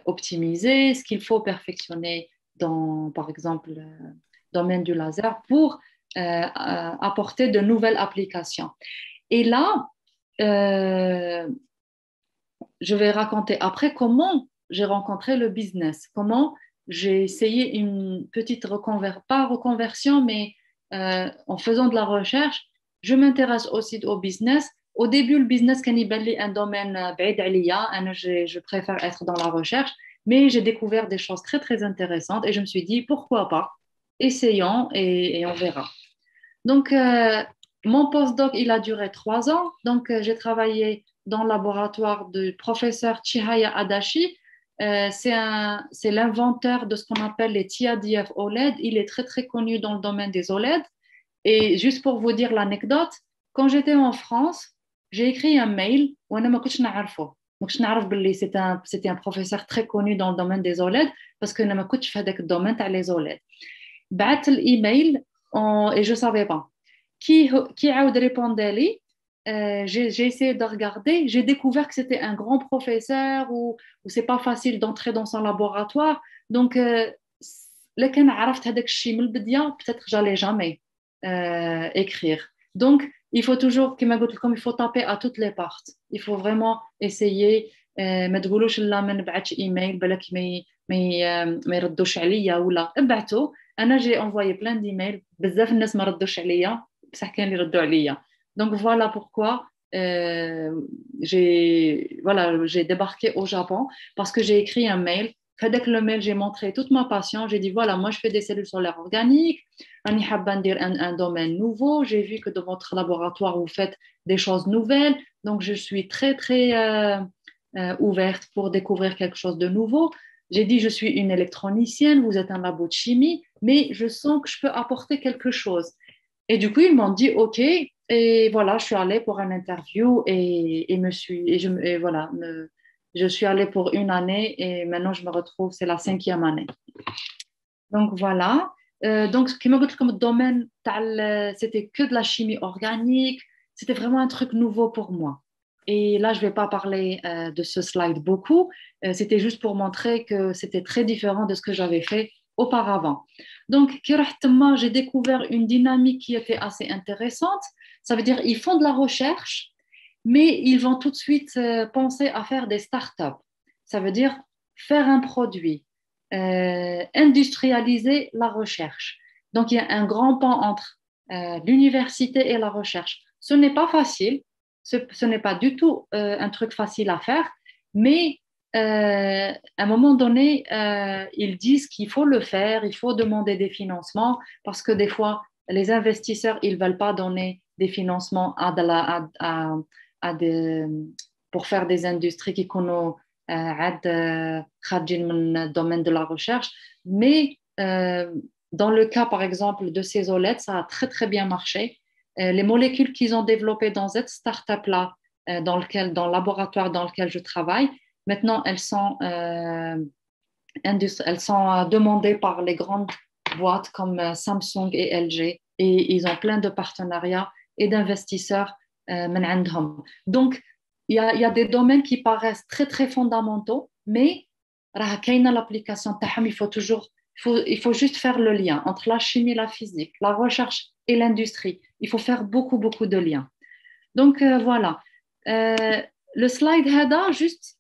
optimiser, ce qu'il faut perfectionner dans, par exemple, le domaine du laser pour apporter de nouvelles applications. Et là, je vais raconter après comment j'ai rencontré le business, comment j'ai essayé une petite pas reconversion, mais en faisant de la recherche, je m'intéresse aussi au business. Au début, le business كان يبان لي un domaine بعيد عليا. Je préfère être dans la recherche, mais j'ai découvert des choses très très intéressantes et je me suis dit pourquoi pas, essayons et on verra. Donc, mon postdoc, il a duré 3 ans. Donc, j'ai travaillé dans le laboratoire du professeur Chihaya Adachi. C'est l'inventeur de ce qu'on appelle les TIADF OLED. Il est très, très connu dans le domaine des OLED. Et juste pour vous dire l'anecdote, quand j'étais en France, j'ai écrit un mail. C'était un professeur très connu dans le domaine des OLED parce que je ne connaissais pas le domaine des OLED. بعت l'email et je ne savais pas. Qui a répondu j'ai essayé de regarder, j'ai découvert que c'était un grand professeur ou c'est pas facile d'entrer dans son laboratoire. Donc, لكن عرفت هذاك الشيء من البداية peut-être j'allais jamais écrire. Donc, il faut toujours, comme il faut taper à toutes les portes. Il faut vraiment essayer. ما تقولوش لا ما نبعتش ايميل بالك ما يردوش عليا ولا ابعتوا. انا j'ai envoyé plein d'emails بزاف الناس ما ردوش عليا بصح كان اللي ردوا عليا. Donc voilà pourquoi j'ai débarqué au Japon parce que j'ai écrit un mail. Avec le mail, j'ai montré toute ma passion. J'ai dit voilà, moi je fais des cellules solaires organiques. Un domaine nouveau. J'ai vu que dans votre laboratoire, vous faites des choses nouvelles. Donc je suis très très ouverte pour découvrir quelque chose de nouveau. J'ai dit je suis une électronicienne, vous êtes un labo de chimie, mais je sens que je peux apporter quelque chose. Et du coup, ils m'ont dit OK. Et voilà, je suis allée pour un interview je suis allée pour 1 année et maintenant je me retrouve, c'est la 5e année. Donc voilà. Donc, comme domaine, c'était que de la chimie organique. C'était vraiment un truc nouveau pour moi. Et là, je ne vais pas parler de ce slide beaucoup. C'était juste pour montrer que c'était très différent de ce que j'avais fait auparavant. Donc, j'ai découvert une dynamique qui était assez intéressante. Ça veut dire qu'ils font de la recherche, mais ils vont tout de suite penser à faire des startups. Ça veut dire faire un produit, industrialiser la recherche. Donc, il y a un grand pan entre l'université et la recherche. Ce n'est pas facile, ce n'est pas du tout un truc facile à faire, mais à un moment donné, ils disent qu'il faut le faire, il faut demander des financements parce que des fois, les investisseurs, ils ne veulent pas donner des financements pour faire des industries qui connaissent le domaine de la recherche. Mais dans le cas, par exemple, de ces OLED, ça a très, très bien marché. Les molécules qu'ils ont développées dans cette start-up-là, dans le laboratoire dans lequel je travaille. Maintenant, elles sont demandées par les grandes boîtes comme Samsung et LG et ils ont plein de partenariats et d'investisseurs. Donc, il y a des domaines qui paraissent très, très fondamentaux, mais l'application, il faut juste faire le lien entre la chimie, la physique, la recherche et l'industrie. Il faut faire beaucoup, beaucoup de liens. Donc, voilà. Le slide HEDA, juste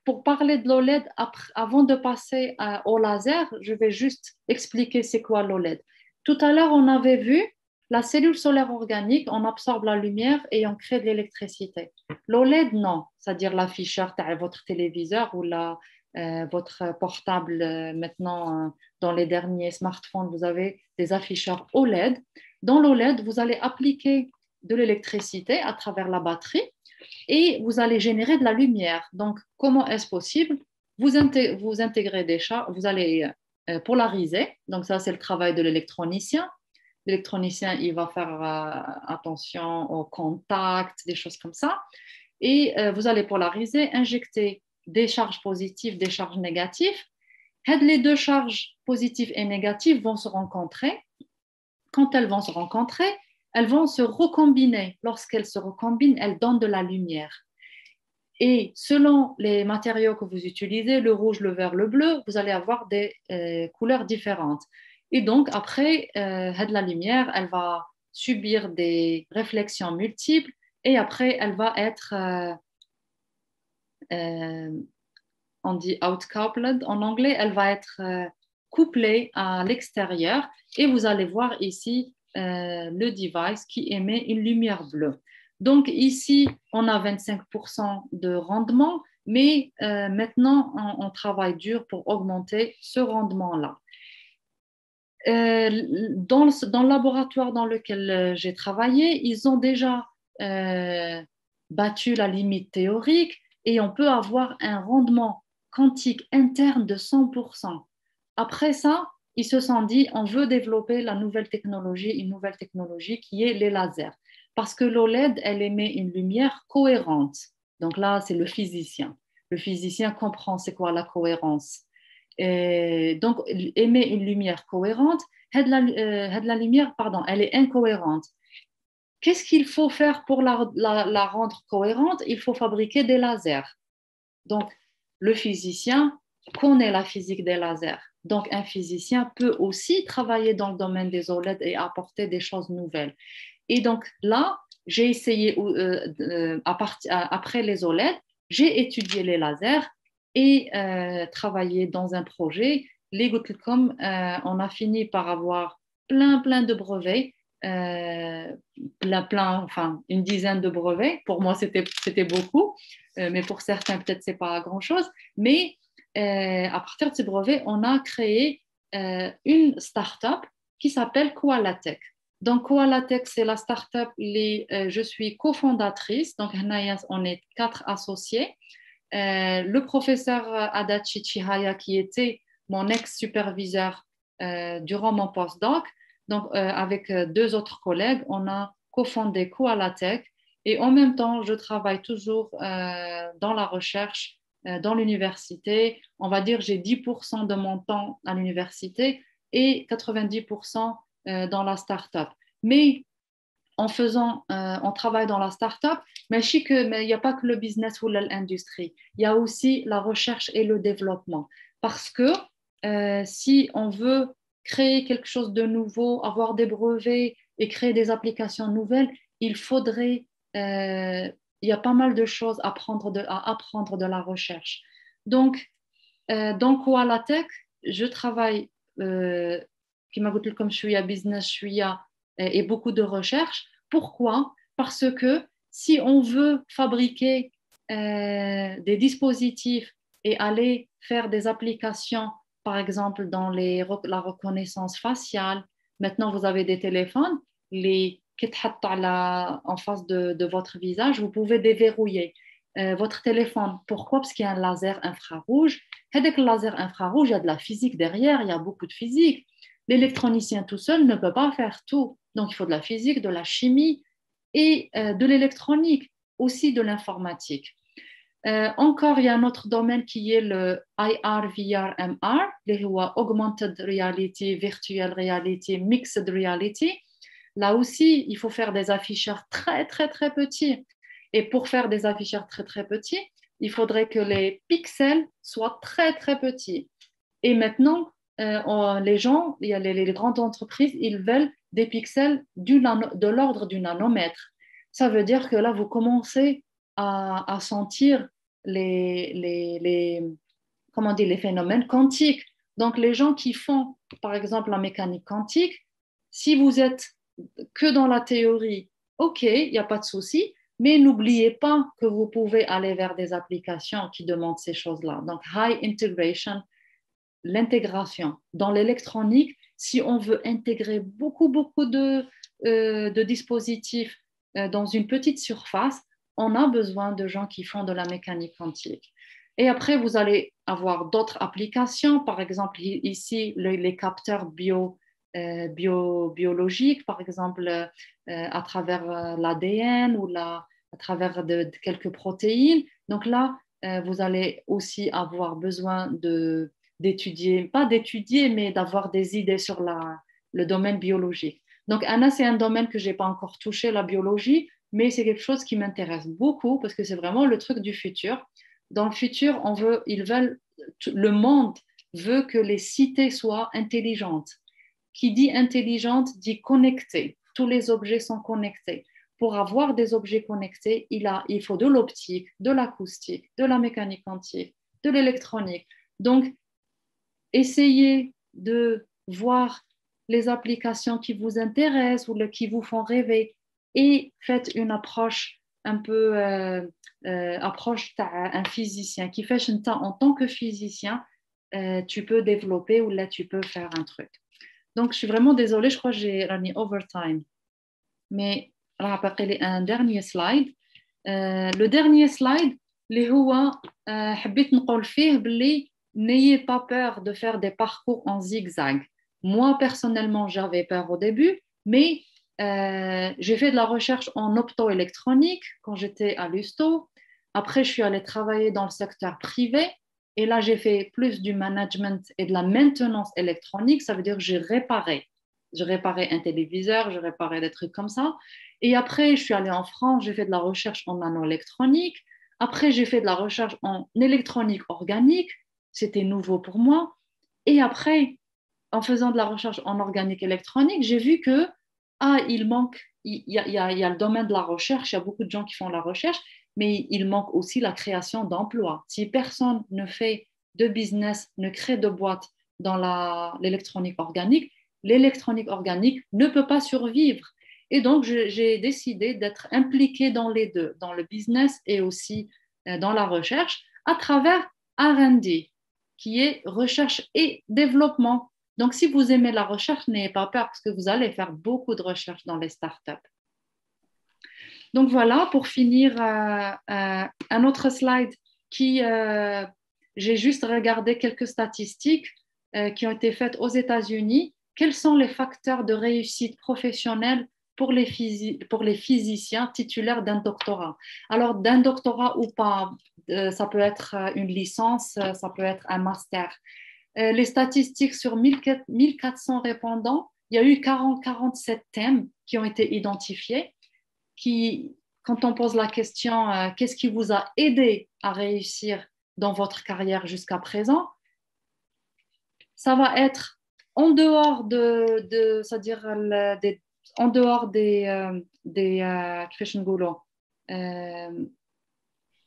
pour parler de l'OLED, avant de passer au laser, je vais juste expliquer c'est quoi l'OLED. Tout à l'heure, on avait vu la cellule solaire organique, on absorbe la lumière et on crée de l'électricité. L'OLED, non, c'est-à-dire l'afficheur de votre téléviseur ou votre portable. Maintenant, dans les derniers smartphones, vous avez des afficheurs OLED. Dans l'OLED, vous allez appliquer de l'électricité à travers la batterie et vous allez générer de la lumière. Donc, comment est-ce possible? Vous intégrez des charges, vous allez polariser. Donc, ça, c'est le travail de l'électronicien. L'électronicien, il va faire attention aux contacts, des choses comme ça. Et vous allez polariser, injecter des charges positives, des charges négatives. Les deux charges positives et négatives vont se rencontrer. Quand elles vont se rencontrer, elles vont se recombiner. Lorsqu'elles se recombinent, elles donnent de la lumière. Et selon les matériaux que vous utilisez, le rouge, le vert, le bleu, vous allez avoir des couleurs différentes. Et donc, après, la lumière, elle va subir des réflexions multiples et après, elle va être, on dit outcoupled en anglais, elle va être couplée à l'extérieur et vous allez voir ici le device qui émet une lumière bleue. Donc ici, on a 25% de rendement, mais maintenant, on travaille dur pour augmenter ce rendement-là. Dans le laboratoire dans lequel j'ai travaillé, ils ont déjà battu la limite théorique et on peut avoir un rendement quantique interne de 100%. Après ça, ils se sont dit, on veut développer une nouvelle technologie qui est les lasers. Parce que l'OLED, elle émet une lumière cohérente. Donc là, c'est le physicien. Le physicien comprend c'est quoi la cohérence. Et donc, émet une lumière cohérente. La lumière, pardon, elle est incohérente. Qu'est-ce qu'il faut faire pour la rendre cohérente? Il faut fabriquer des lasers. Donc, le physicien connaît la physique des lasers. Donc, un physicien peut aussi travailler dans le domaine des OLED et apporter des choses nouvelles. Et donc, là, j'ai essayé, après les OLED, j'ai étudié les lasers et travaillé dans un projet. On a fini par avoir plein de brevets. Enfin, une dizaine de brevets. Pour moi, c'était beaucoup, mais pour certains, peut-être, c'est pas grand-chose. Mais à partir de ces brevets, on a créé une start-up qui s'appelle Koalatech. Donc, Koalatech, c'est la start-up, je suis cofondatrice, donc on est 4 associés. Le professeur Adachi Chihaya, qui était mon ex-superviseur durant mon postdoc, donc avec 2 autres collègues, on a cofondé Koalatech et en même temps, je travaille toujours dans la recherche, dans l'université. On va dire j'ai 10% de mon temps à l'université et 90% dans la start-up. Mais on travaille dans la start-up, mais il n'y a pas que le business ou l'industrie. Il y a aussi la recherche et le développement. Parce que si on veut créer quelque chose de nouveau, avoir des brevets et créer des applications nouvelles, il y a pas mal de choses à apprendre de la recherche. Donc, dans Koalatech, je travaille, comme je suis à business, et beaucoup de recherche. Pourquoi? Parce que si on veut fabriquer des dispositifs et aller faire des applications, par exemple dans la reconnaissance faciale, maintenant vous avez des téléphones, en face de votre visage, vous pouvez déverrouiller votre téléphone. Pourquoi? Parce qu'il y a un laser infrarouge. Avec le laser infrarouge, il y a de la physique derrière, il y a beaucoup de physique. L'électronicien tout seul ne peut pas faire tout. Donc, il faut de la physique, de la chimie et de l'électronique. aussi de l'informatique. Encore, il y a un autre domaine qui est le IR, VR, MR, les Augmented Reality, Virtual Reality, Mixed Reality. Là aussi, il faut faire des afficheurs très, très, très petits. Et pour faire des afficheurs très, très petits, il faudrait que les pixels soient très, très petits. Et maintenant, les gens, il y a les grandes entreprises, ils veulent des pixels de l'ordre du nanomètre. Ça veut dire que là, vous commencez à sentir comment dire, les phénomènes quantiques. Donc, les gens qui font, par exemple, la mécanique quantique, si vous êtes que dans la théorie, OK, il n'y a pas de souci, mais n'oubliez pas que vous pouvez aller vers des applications qui demandent ces choses-là. Donc, high integration, l'intégration. Dans l'électronique, si on veut intégrer beaucoup, beaucoup de dispositifs dans une petite surface, on a besoin de gens qui font de la mécanique quantique. Et après, vous allez avoir d'autres applications, par exemple ici, les capteurs biologiques, par exemple à travers l'ADN ou à travers de quelques protéines. Donc là, vous allez aussi avoir besoin d'étudier, pas d'étudier, mais d'avoir des idées sur le domaine biologique. Donc, Anna, c'est un domaine que je n'ai pas encore touché, la biologie, mais c'est quelque chose qui m'intéresse beaucoup parce que c'est vraiment le truc du futur. Dans le futur, le monde veut que les cités soient intelligentes. Qui dit intelligente dit connectée. Tous les objets sont connectés. Pour avoir des objets connectés, il faut de l'optique, de l'acoustique, de la mécanique quantique, de l'électronique. Donc, essayez de voir les applications qui vous intéressent ou qui vous font rêver et faites une approche un peu approche un physicien qui fait en tant que physicien tu peux développer ou là tu peux faire un truc. Donc je suis vraiment désolée, je crois que j'ai runné overtime, mais un dernier slide. Le dernier slide اللي هو حبيت نقول فيه باللي n'ayez pas peur de faire des parcours en zigzag. Moi, personnellement, j'avais peur au début, mais j'ai fait de la recherche en optoélectronique quand j'étais à l'USTO. Après, je suis allée travailler dans le secteur privé. Et là, j'ai fait plus du management et de la maintenance électronique. Ça veut dire que j'ai réparé. Je réparais un téléviseur, je réparais des trucs comme ça. Et après, je suis allée en France, j'ai fait de la recherche en nanoélectronique. Après, j'ai fait de la recherche en électronique organique. C'était nouveau pour moi. Et après, en faisant de la recherche en organique électronique, j'ai vu que il y a le domaine de la recherche, il y a beaucoup de gens qui font la recherche, mais il manque aussi la création d'emplois. Si personne ne fait de business, ne crée de boîte dans l'électronique organique ne peut pas survivre. Et donc, j'ai décidé d'être impliquée dans les deux, dans le business et aussi dans la recherche, à travers R&D, qui est recherche et développement. Donc, si vous aimez la recherche, n'ayez pas peur parce que vous allez faire beaucoup de recherche dans les startups. Donc, voilà, pour finir, un autre slide j'ai juste regardé quelques statistiques qui ont été faites aux États-Unis. Quels sont les facteurs de réussite professionnelle pour les physiciens titulaires d'un doctorat? Alors, d'un doctorat ou pas, ça peut être une licence, ça peut être un master. Les statistiques sur 1400 répondants, il y a eu 47 thèmes qui ont été identifiés. Quand on pose la question qu'est-ce qui vous a aidé à réussir dans votre carrière jusqu'à présent, ça va être en dehors c'est-à-dire en dehors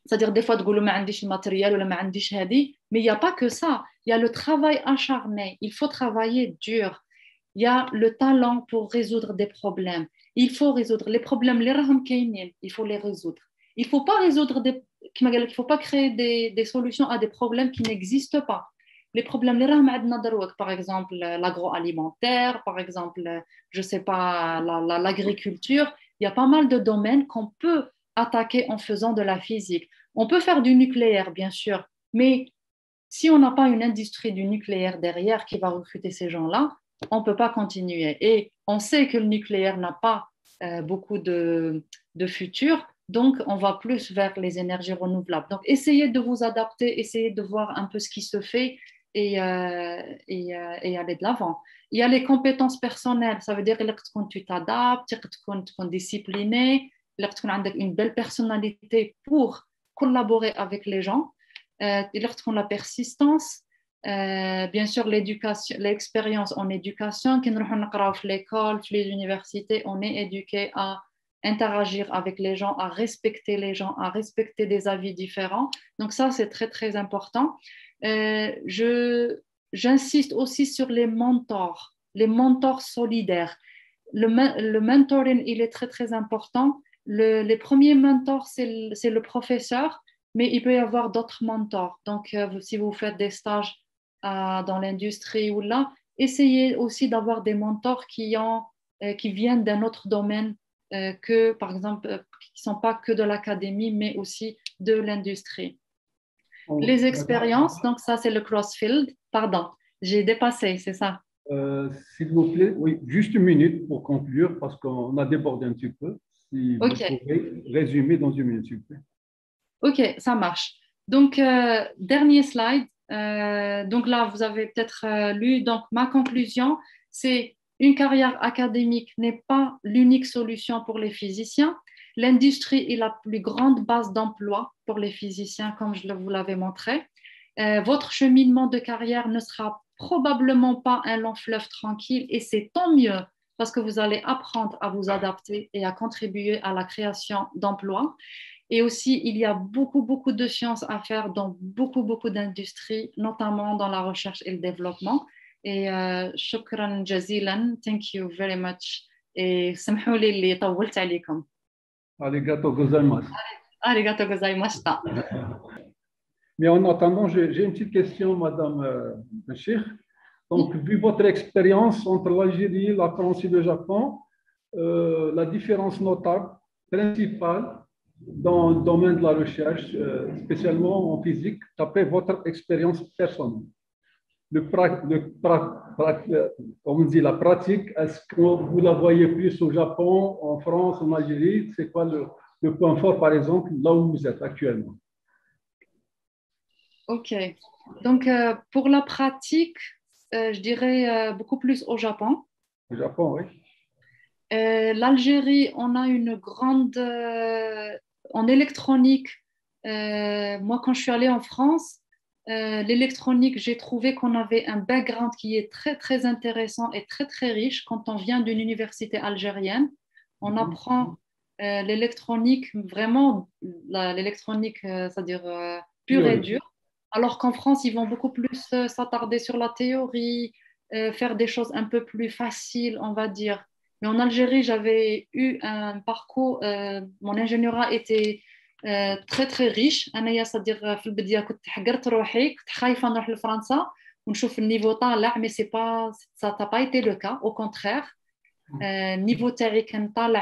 c'est-à-dire des fois تقولوا ما عنديش الماتériel ولا ما عنديش هذه, mais il n'y a pas que ça, il y a le travail acharné, il faut travailler dur, il y a le talent pour résoudre des problèmes, il faut résoudre les problèmes les راهم كاينين, il faut les résoudre, il faut pas résoudre il faut pas créer des solutions à des problèmes qui n'existent pas. Les problèmes les راهم عندنا دروك, par exemple l'agroalimentaire, par exemple je sais pas l'agriculture, il y a pas mal de domaines qu'on peut attaquer en faisant de la physique. On peut faire du nucléaire, bien sûr, mais si on n'a pas une industrie du nucléaire derrière qui va recruter ces gens-là, on ne peut pas continuer. Et on sait que le nucléaire n'a pas beaucoup de futur. Donc, on va plus vers les énergies renouvelables. Donc, essayez de vous adapter, essayez de voir un peu ce qui se fait et aller de l'avant. Il y a les compétences personnelles, ça veut dire que tu t'adaptes, tu es discipliné, tu as une belle personnalité pour collaborer avec les gens, la persistance, bien sûr l'éducation, l'expérience en éducation, quand on à l'école, les universités, on est éduqué à interagir avec les gens, à respecter les gens, à respecter des avis différents. Donc ça, c'est très, très important. J'insiste aussi sur les mentors solidaires. Le mentoring, il est très, très important. Les premiers mentors, c'est le professeur, mais il peut y avoir d'autres mentors. Donc, si vous faites des stages dans l'industrie ou là, essayez aussi d'avoir des mentors qui viennent d'un autre domaine que, par exemple, qui ne sont pas que de l'académie, mais aussi de l'industrie. Les expériences, donc ça, c'est le crossfield. Pardon, j'ai dépassé, c'est ça. S'il vous plaît, oui, juste une minute pour conclure, parce qu'on a débordé un petit peu. Si vous pouvez résumer dans une minute, s'il vous plaît. Ok, ça marche. Donc, dernier slide. Donc là, vous avez peut-être lu. Donc, ma conclusion, c'est une carrière académique n'est pas l'unique solution pour les physiciens. L'industrie est la plus grande base d'emploi pour les physiciens, comme vous l'avais montré. Votre cheminement de carrière ne sera probablement pas un long fleuve tranquille et c'est tant mieux parce que vous allez apprendre à vous adapter et à contribuer à la création d'emplois. Et aussi, il y a beaucoup, beaucoup de sciences à faire dans beaucoup, beaucoup d'industries, notamment dans la recherche et le développement. Et shukran jazilan, thank you very much. Et سمحوا لي اللي طولت عليكم. Arigato gozaimasu. Arigato gozaimashita. Mais en attendant, j'ai une petite question, Madame Bachir. Donc, vu votre expérience entre l'Algérie, la France et le Japon, la différence notable, principale, dans le domaine de la recherche, spécialement en physique, d'après votre expérience personnelle. Comme on dit, la pratique, est-ce que vous la voyez plus au Japon, en France, en Algérie? C'est quoi le point fort, par exemple, là où vous êtes actuellement? Ok. Donc, pour la pratique, je dirais beaucoup plus au Japon. Au Japon, oui. L'Algérie, on a une grande... en électronique, moi, quand je suis allée en France, l'électronique, j'ai trouvé qu'on avait un background qui est très, très intéressant et très, très riche. Quand on vient d'une université algérienne, on apprend l'électronique, vraiment l'électronique, c'est-à-dire pure et dure. Alors qu'en France, ils vont beaucoup plus s'attarder sur la théorie, faire des choses un peu plus faciles, on va dire. Mais en Algérie, j'avais eu un parcours, mon ingénierat était très très riche. أنا c'est-à-dire في البداية كنت حقرت روحي كنت خايفة نروح لفرنسا ونشوف النيفو طالع mais c'est pas ça n'a pas été le cas au contraire. النيفو تاعي كان طالع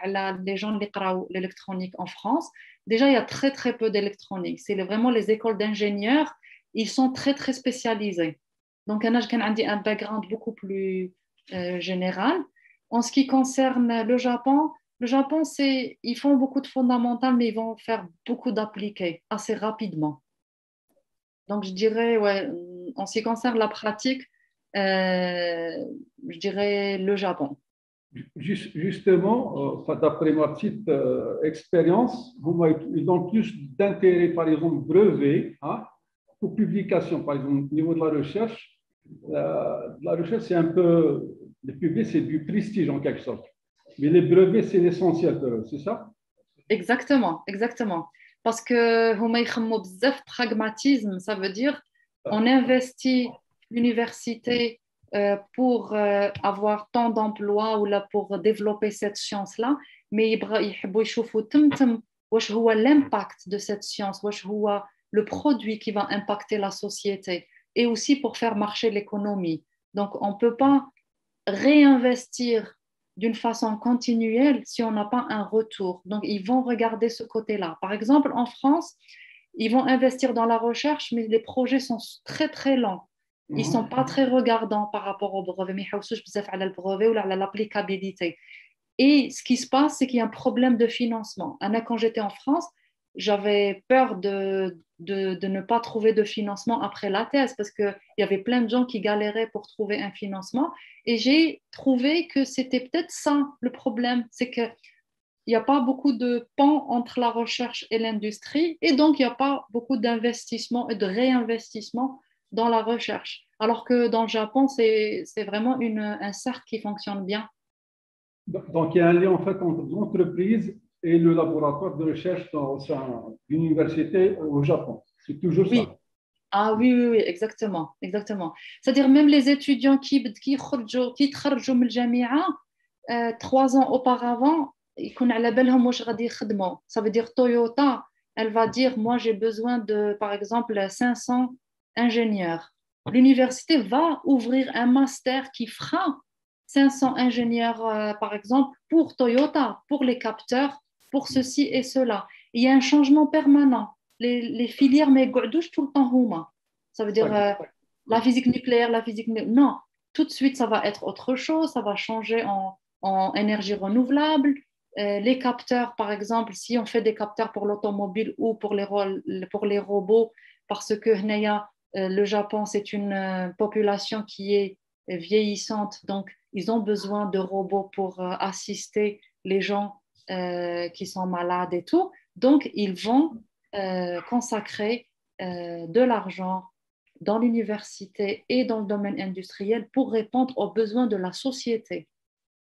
على les gens اللي قراو l'électronique en France. Déjà il y a très très peu d'électronique. C'est vraiment les écoles d'ingénieurs, ils sont très très spécialisés. Donc أنا كان عندي un background beaucoup plus général. En ce qui concerne le Japon, ils font beaucoup de fondamentales, mais ils vont faire beaucoup d'appliqués assez rapidement. Donc, je dirais, ouais, en ce qui concerne la pratique, je dirais le Japon. Justement, d'après ma petite expérience, ils ont plus d'intérêt, par exemple, brevet, hein, pour publication, par exemple, au niveau de la recherche. La recherche, c'est un peu, le public, c'est du prestige en quelque sorte. Mais les brevets, c'est l'essentiel pour eux, c'est ça? Exactement, exactement. Parce que هما يخمموا بزاف pragmatisme, ça veut dire on investit l'université pour avoir tant d'emplois ou là pour développer cette science-là, mais يحبوا يشوفوا تمتم واش هو l'impact de cette science, واش هو le produit qui va impacter la société et aussi pour faire marcher l'économie. Donc, on ne peut pas réinvestir d'une façon continuelle si on n'a pas un retour. Donc, ils vont regarder ce côté-là. Par exemple, en France, ils vont investir dans la recherche, mais les projets sont très, très lents. Ils ne sont pas très regardants par rapport au brevet, mais ils ne le brevet ou l'applicabilité. Et ce qui se passe, c'est qu'il y a un problème de financement. Anna, quand j'étais en France, j'avais peur de ne pas trouver de financement après la thèse parce qu'il y avait plein de gens qui galéraient pour trouver un financement. Et j'ai trouvé que c'était peut-être ça le problème, c'est qu'il n'y a pas beaucoup de pont entre la recherche et l'industrie et donc il n'y a pas beaucoup d'investissement et de réinvestissement dans la recherche. Alors que dans le Japon, c'est vraiment un cercle qui fonctionne bien. Donc, il y a un lien en fait entre l'entreprise et le laboratoire de recherche au sein d'une université au Japon. C'est toujours Oui, ça. ah oui, oui, oui, exactement, exactement. C'est-à-dire même les étudiants qui تخرجوا من الجامعة 3 ans auparavant, يكون على بالهم واش غادي يخدموا. Ça veut dire Toyota, elle va dire, moi j'ai besoin de, par exemple, 500 ingénieurs. L'université va ouvrir un master qui fera 500 ingénieurs, par exemple, pour Toyota, pour les capteurs, pour ceci et cela. Il y a un changement permanent. Les filières mais يقعدوش tout le temps هما. Ça veut dire la physique nucléaire, non, tout de suite ça va être autre chose, ça va changer en énergie renouvelable. Les capteurs, par exemple, si on fait des capteurs pour l'automobile ou pour les robots, parce que le Japon, c'est une population qui est vieillissante, donc ils ont besoin de robots pour assister les gens qui sont malades et tout. Donc, ils vont consacrer de l'argent dans l'université et dans le domaine industriel pour répondre aux besoins de la société.